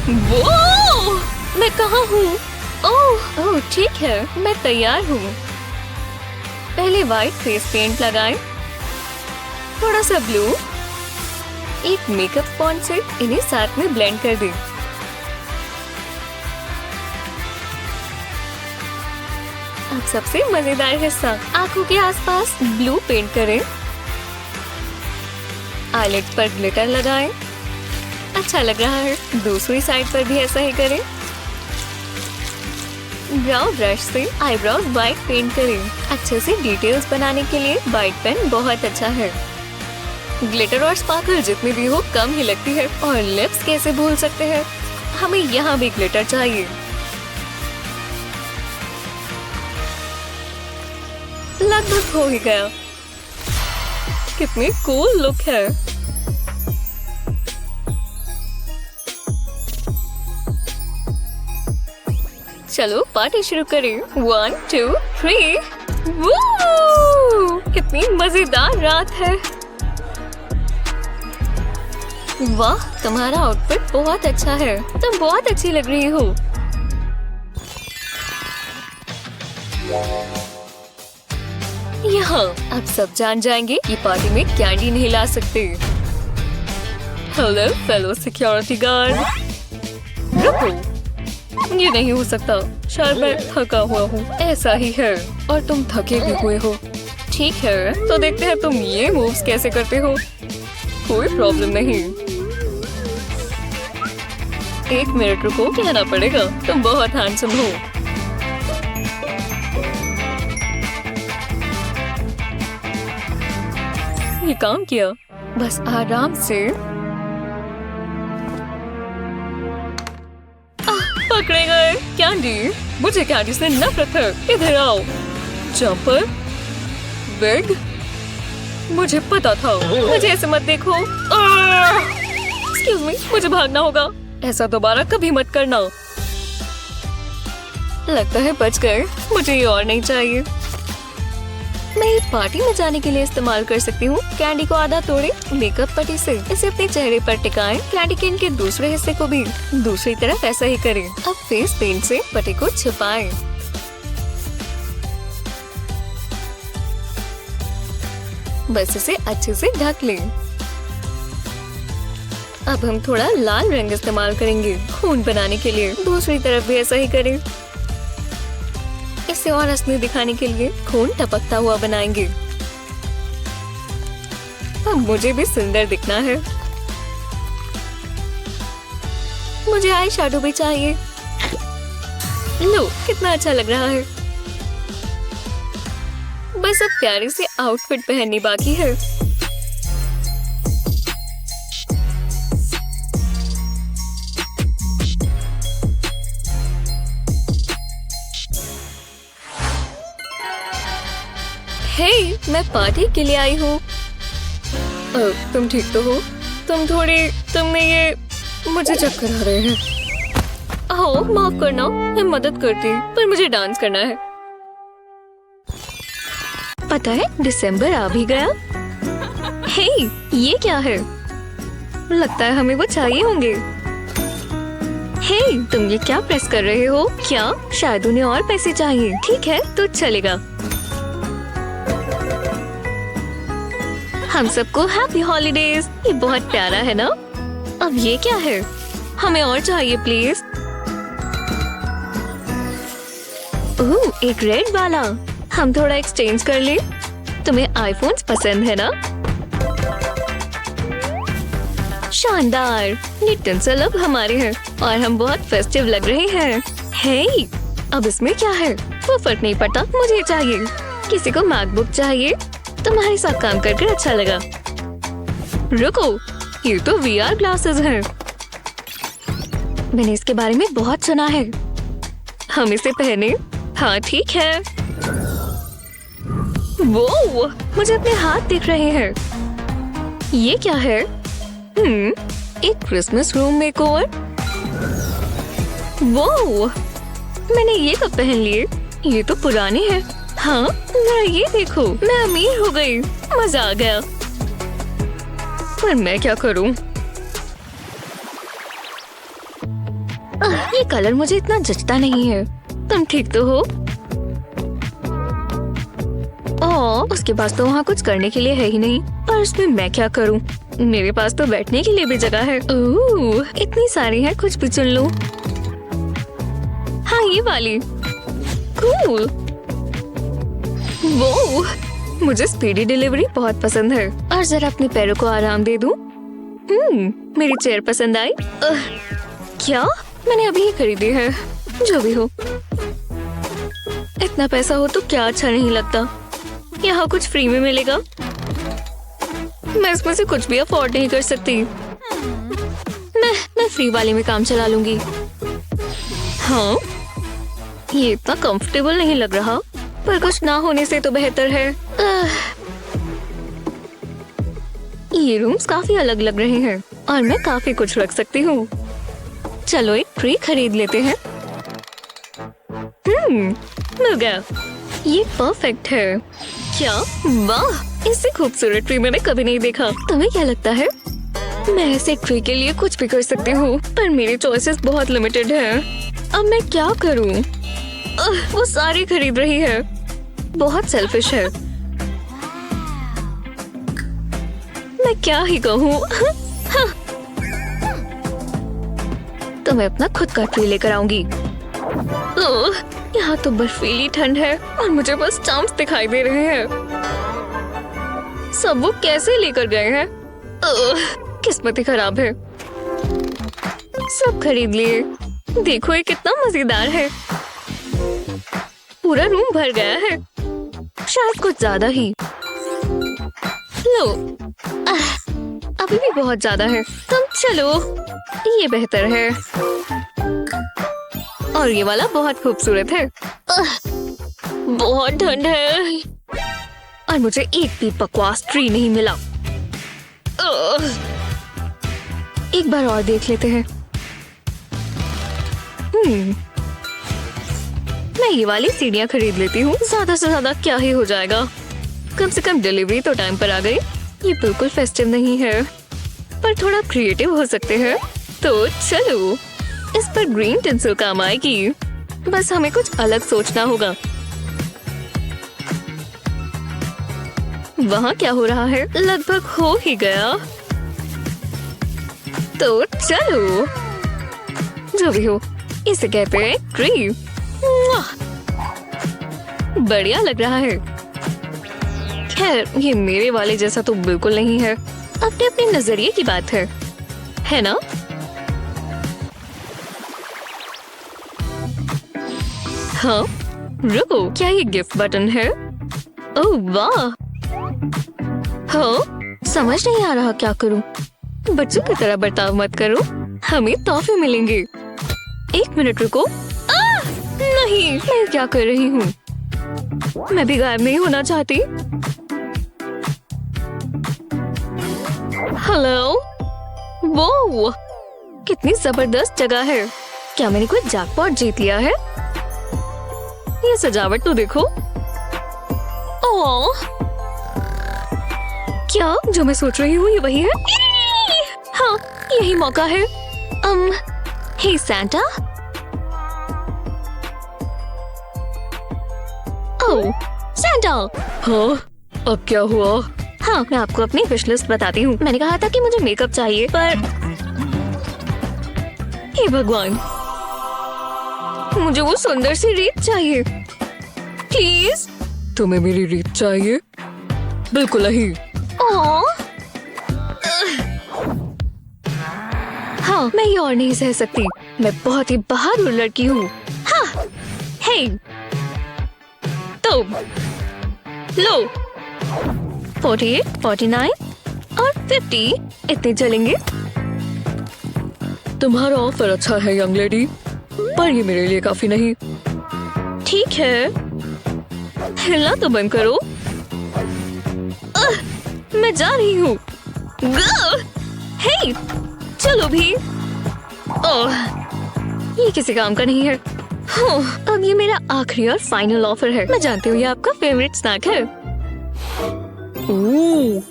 वो मैं कहाँ हूँ? ओह, ठीक है, मैं तैयार हूँ। पहले व्हाइट फेस पेंट लगाएं, थोड़ा सा ब्लू, एक मेकअप स्पॉन्ज से इन्हें साथ में ब्लेंड कर दें। अब सबसे मजेदार हिस्सा, आंखों के आसपास ब्लू पेंट करें। आईलेट्स पर ग्लिटर लगाएं। अच्छा लग रहा है। दूसरी साइड पर भी ऐसा ही करें। ब्राउ ब्रश से आईब्रोज व्हाइट पेंट करें। अच्छे से डिटेल्स बनाने के लिए व्हाइट पेन बहुत अच्छा है। ग्लिटर और स्पार्कल जितनी भी हो कम ही लगती है। और लिप्स कैसे भूल सकते हैं। हमें यहाँ भी ग्लिटर चाहिए। लगभग हो ही गया। कितनी कूल लुक है। चलो पार्टी शुरू करें। 1 2 3। कितनी मजेदार रात है। वाह, तुम्हारा आउटफिट बहुत अच्छा है। तुम बहुत अच्छी लग रही हो। यहाँ अब सब जान जाएंगे कि पार्टी में कैंडी नहीं ला सकते। Hello fellow security guard. रुको, ये नहीं हो सकता। शायद मैं थका हुआ हूँ। ऐसा ही है। और तुम थके भी हुए हो। ठीक है, तो देखते हैं तुम ये मूव्स कैसे करते हो। कोई प्रॉब्लम नहीं। 1 मिनट रुको, कहना पड़ेगा। तुम बहुत हैंडसम हो। ये काम किया। बस आराम से। पकड़े गए। कैंडी, मुझे कैंडी से नफरत है। इधर आओ। जंपर, बिग, मुझे पता था। मुझे ऐसे मत देखो। एक्सक्यूज मी, मुझे भागना होगा। ऐसा दोबारा कभी मत करना। लगता है बच गए। मुझे ये और नहीं चाहिए। मैं ये पार्टी में जाने के लिए इस्तेमाल कर सकती हूँ। कैंडी को आधा तोड़े मेकअप पट्टी से इसे अपने चेहरे पर टिकाएं। कैंडी केन के दूसरे हिस्से को भी दूसरी तरफ ऐसा ही करें। अब फेस पेंट से पट्टी को छिपाएं। बस इसे अच्छे से ढक लें। अब हम थोड़ा लाल रंग इस्तेमाल करेंगे खून बनाने के लिए। दूसरी तरफ भी ऐसा ही करें। इसे और असली दिखाने के लिए खून टपकता हुआ बनाएंगे। अब मुझे भी सुंदर दिखना है। मुझे आई शैडो भी चाहिए। लो कितना अच्छा लग रहा है। बस अब प्यारे से आउटफिट पहननी बाकी है। हे, मैं पार्टी के लिए आई हूँ। तुम ठीक तो हो? तुमने ये मुझे चक्कर आ रहे हैं। ओह माफ करना, मैं मदद करती पर मुझे डांस करना है। पता है दिसंबर आ भी गया। हे, ये क्या है? लगता है हमें वो चाहिए होंगे। हे, तुम ये क्या प्रेस कर रहे हो? क्या शायद उन्हें और पैसे चाहिए? ठीक है तो चलेगा। हम सबको हैप्पी हॉलीडेज। ये बहुत प्यारा है ना? अब ये क्या है? हमें और चाहिए प्लीज। ओह, एक रेड वाला। हम थोड़ा एक्सचेंज कर ले। तुम्हें आईफोन्स पसंद है ना? शानदार। ये टिंसल अब हमारे हैं और हम बहुत फेस्टिव लग रहे हैं। हे, अब इसमें क्या है? वो फर्क नहीं पड़ता, मुझे चाहिए। किसी को मैकबुक चाहिए? तुम्हारे साथ काम करके अच्छा लगा। रुको, ये तो VR ग्लासेस हैं। मैंने इसके बारे में बहुत सुना है। हम इसे पहने? हाँ ठीक है। वो मुझे अपने हाथ दिख रहे हैं। ये क्या है? एक क्रिसमस रूम मेकओवर। वो मैंने ये कब पहन लिए? ये तो पुराने हैं। हाँ ना, ये देखो, मैं अमीर हो गई। मजा आ गया। पर मैं क्या करूं? ये कलर मुझे इतना जचता नहीं है। तुम ठीक तो हो? ओह, उसके पास तो वहाँ कुछ करने के लिए है ही नहीं। पर उसमें मैं क्या करूं? मेरे पास तो बैठने के लिए भी जगह है। ओह, इतनी सारी है, कुछ भी चुन लो। हाँ ये वाली। कूल। वो मुझे स्पीडी डिलीवरी बहुत पसंद है। और जरा अपने पैरों को आराम दे दूं। मेरी चेयर पसंद आई? क्या? मैंने अभी ही खरीदी है। जो भी हो, इतना पैसा हो तो क्या अच्छा नहीं लगता। यहाँ कुछ फ्री में मिलेगा। मैं इसमें से कुछ भी अफोर्ड नहीं कर सकती। मैं फ्री वाले में काम चला लूंगी। हाँ, ये इतना कंफर्टेबल नहीं लग रहा, पर कुछ ना होने से तो बेहतर है। ये रूम्स काफी अलग लग रहे हैं और मैं काफी कुछ रख सकती हूँ। चलो एक ट्री खरीद लेते हैं। मिल गया। ये परफेक्ट है। क्या? वाह, इससे खूबसूरत ट्री मैंने कभी नहीं देखा। तुम्हें क्या लगता है? मैं ऐसे ट्री के लिए कुछ भी कर सकती हूँ, पर मेरी चॉइसेस बहुत लिमिटेड हैं। अब मैं क्या करूँ? वो सारी खरीद रही है। बहुत सेल्फिश है। मैं क्या ही कहूँ। तो मैं अपना खुद का ट्री लेकर आऊंगी। यहाँ तो बर्फीली ठंड है और मुझे बस स्टम्प्स दिखाई दे रहे हैं। सब वो कैसे लेकर गए हैं? किस्मत ही खराब है। सब खरीद लिए। देखो ये कितना मजेदार है। पूरा रूम भर गया है, शायद कुछ ज्यादा ही। लो, अभी भी बहुत ज्यादा है। तुम चलो, ये बेहतर है। और ये वाला बहुत खूबसूरत है। बहुत ठंड है और मुझे एक भी बकवास ट्री नहीं मिला। एक बार और देख लेते हैं। मैं ये वाली सीढ़ियाँ खरीद लेती हूँ। ज्यादा से ज्यादा क्या ही हो जाएगा। कम से कम डिलीवरी तो टाइम पर आ गई। ये बिल्कुल फेस्टिव नहीं है, पर थोड़ा क्रिएटिव हो सकते हैं। तो चलो, इस पर ग्रीन टिंसल काम आएगी। बस हमें कुछ अलग सोचना होगा। वहाँ क्या हो रहा है? लगभग हो ही गया। तो चलो, जो भी हो, इसे कहते हैं ट्री। बढ़िया लग रहा है। खैर, ये मेरे वाले जैसा तो बिल्कुल नहीं है। अपने अपने नजरिए की बात है ना? हाँ, रुको, क्या ये गिफ्ट बटन है? ओह वाह! हाँ, समझ नहीं आ रहा क्या करूं। बच्चों की तरह बर्ताव मत करो, हमें तोहफे मिलेंगे। एक मिनट रुको। नहीं, मैं क्या कर रही हूँ? मैं भी गायब नहीं होना चाहती। हेलो, वो कितनी जबरदस्त जगह है। क्या मैंने कोई जैकपॉट जीत लिया है? ये सजावट तो देखो। ओह, क्या जो मैं सोच रही हूँ ये वही है? हाँ, यही मौका है। हे सैंटा। ओह, सैंटा। हाँ, अब क्या हुआ? हाँ, मैं आपको अपनी विश लिस्ट बताती हूँ। मैंने कहा था कि मुझे मेकअप चाहिए, पर हे भगवान, मुझे वो सुंदर सी रीत चाहिए। प्लीज। तुम्हें मेरी रीत चाहिए? बिल्कुल नहीं। हाँ, मैं ये और नहीं सह सकती। मैं बहुत ही बहादुर लड़की हूँ। हाँ, हे, तो लो, 48, 49 और 50 इतने चलेंगे। तुम्हारा ऑफर अच्छा है यंग लेडी, पर ये मेरे लिए काफी नहीं। ठीक है, हिलना तो बंद करो। मैं जा रही हूँ। हे, चलो भी। ओह, ये किसी काम का नहीं है। अब ये मेरा आखिरी और फाइनल ऑफर है। मैं जानती हूँ ये आपका फेवरेट स्नैक है। ओह,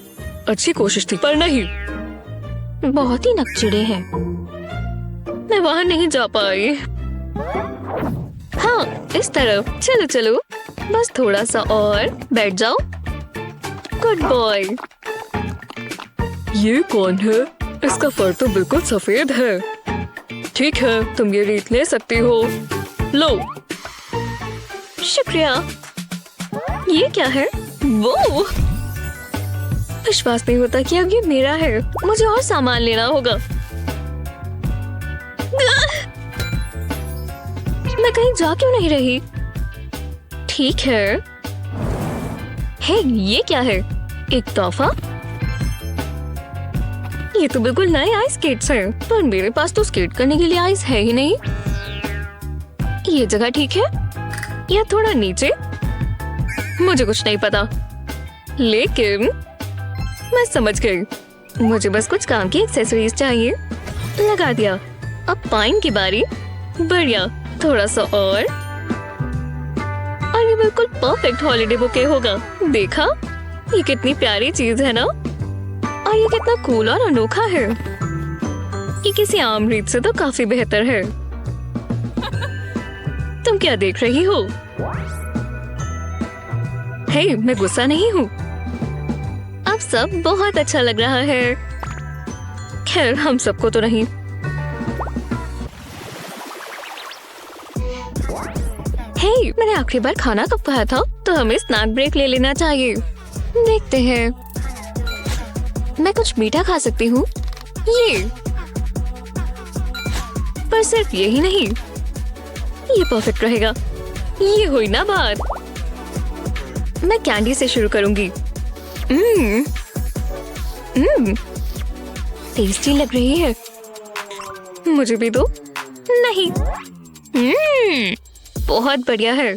अच्छी कोशिश थी, पर नहीं। बहुत ही नकचिड़े हैं। मैं वहाँ नहीं जा पाई। हाँ, इस तरफ। चलो चलो, बस थोड़ा सा और। बैठ जाओ। Good boy. ये कौन है? इसका फर तो बिल्कुल सफेद है। ठीक है, तुम ये रीत ले सकती हो। लो। शुक्रिया। ये क्या है? वो विश्वास नहीं होता कि अब ये मेरा है। मुझे और सामान लेना होगा। मैं कहीं जा क्यों नहीं रही? ठीक है। हे, ये क्या है? एक तोहफा? ये तो बिल्कुल नए आइस स्केट्स हैं, पर मेरे पास तो स्केट करने के लिए आइस है ही नहीं। ये जगह ठीक है या थोड़ा नीचे? मुझे कुछ नहीं पता, लेकिन मैं समझ गई। मुझे बस कुछ काम की एक्सेसरीज चाहिए। लगा दिया। अब पाइन की बारी। बढ़िया, थोड़ा सा और ये बिल्कुल परफेक्ट हॉलिडे बुके होगा। देखा, ये कितनी प्यारी चीज है ना? और ये कितना कूल और अनोखा है। ये किसी आम रीत से तो काफी बेहतर है। तुम क्या देख रही हो? हे, मैं गुस्सा नहीं हूँ। अब सब बहुत अच्छा लग रहा है। खैर, हम सबको तो नहीं। हे, मैंने आखिरी बार खाना कब खाया था? तो हमें स्नैक ब्रेक ले लेना चाहिए। देखते हैं। मैं कुछ मीठा खा सकती हूँ। ये, पर सिर्फ यही नहीं। ये परफेक्ट रहेगा। ये हुई ना बात। मैं कैंडी से शुरू करूंगी। टेस्टी लग रही है। मुझे भी दो। नहीं। बहुत बढ़िया है।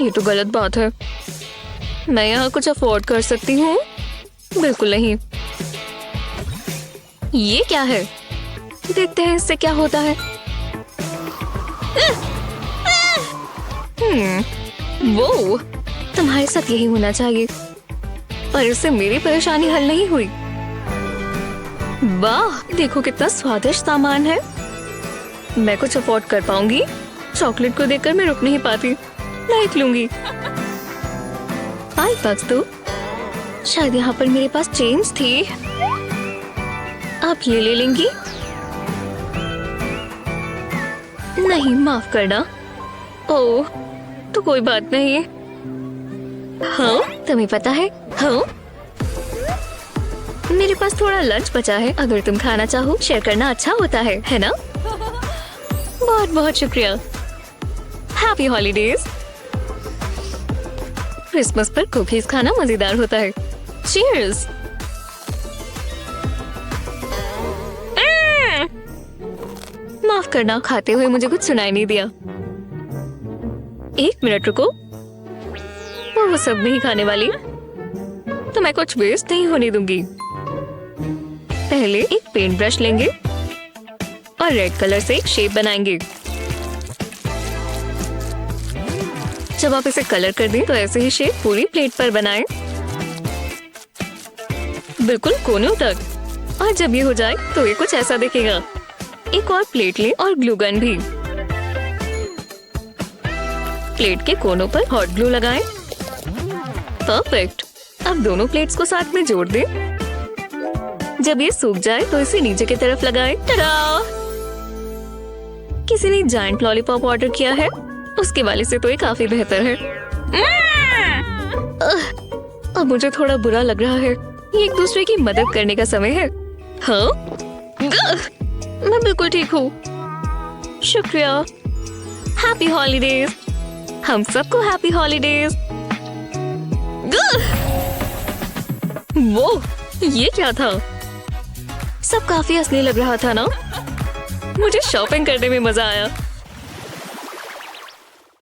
ये तो गलत बात है। मैं यहाँ कुछ अफोर्ड कर सकती हूँ? बिल्कुल नहीं। ये क्या है? देखते हैं इससे क्या होता है। वो, तुम्हारे साथ यही होना चाहिए। पर इससे मेरी परेशानी हल नहीं हुई। वाह, देखो कितना स्वादिष्ट सामान है। मैं कुछ अफोर्ड कर पाऊंगी। चॉकलेट को देखकर मैं रुक नहीं पाती। लाइक लूंगी। $5 दो। शायद यहाँ पर मेरे पास चेंज थी। आप ये ले लेंगी? नहीं, माफ करना। ओह, तो कोई बात नहीं। हाँ, तुम्हें पता है? हाँ, मेरे पास थोड़ा लंच बचा है। अगर तुम खाना चाहो, शेयर करना अच्छा होता है ना? बहुत बहुत शुक्रिया। Happy holidays. क्रिसमस पर कुकीज खाना मजेदार होता है। चीयर्स। माफ करना, खाते हुए मुझे कुछ सुनाई नहीं दिया। 1 मिनट रुको। वो सब नहीं खाने वाली, तो मैं कुछ वेस्ट नहीं होने दूंगी। पहले एक पेंट ब्रश लेंगे और रेड कलर से एक शेप बनाएंगे। जब आप इसे कलर कर दें तो ऐसे ही शेप पूरी प्लेट पर बनाएं, बिल्कुल कोनों तक। और जब ये हो जाए तो ये कुछ ऐसा दिखेगा। एक और प्लेट लें और ग्लू गन भी। प्लेट के कोनों पर हॉट ग्लू लगाएं। परफेक्ट। अब दोनों प्लेट्स को साथ में जोड़ दें। जब ये सूख जाए तो इसे नीचे की तरफ लगाएं। टडा! किसी ने जायंट लॉलीपॉप ऑर्डर किया है। उसके वाले से तो ये काफी बेहतर है। अब मुझे थोड़ा बुरा लग रहा है। ये एक दूसरे की मदद करने का समय है। हाँ, मैं बिल्कुल ठीक हूँ। शुक्रिया। Happy holidays. हम सबको हैप्पी हॉलीडेज। वो ये क्या था? सब काफी असली लग रहा था ना? मुझे शॉपिंग करने में मजा आया।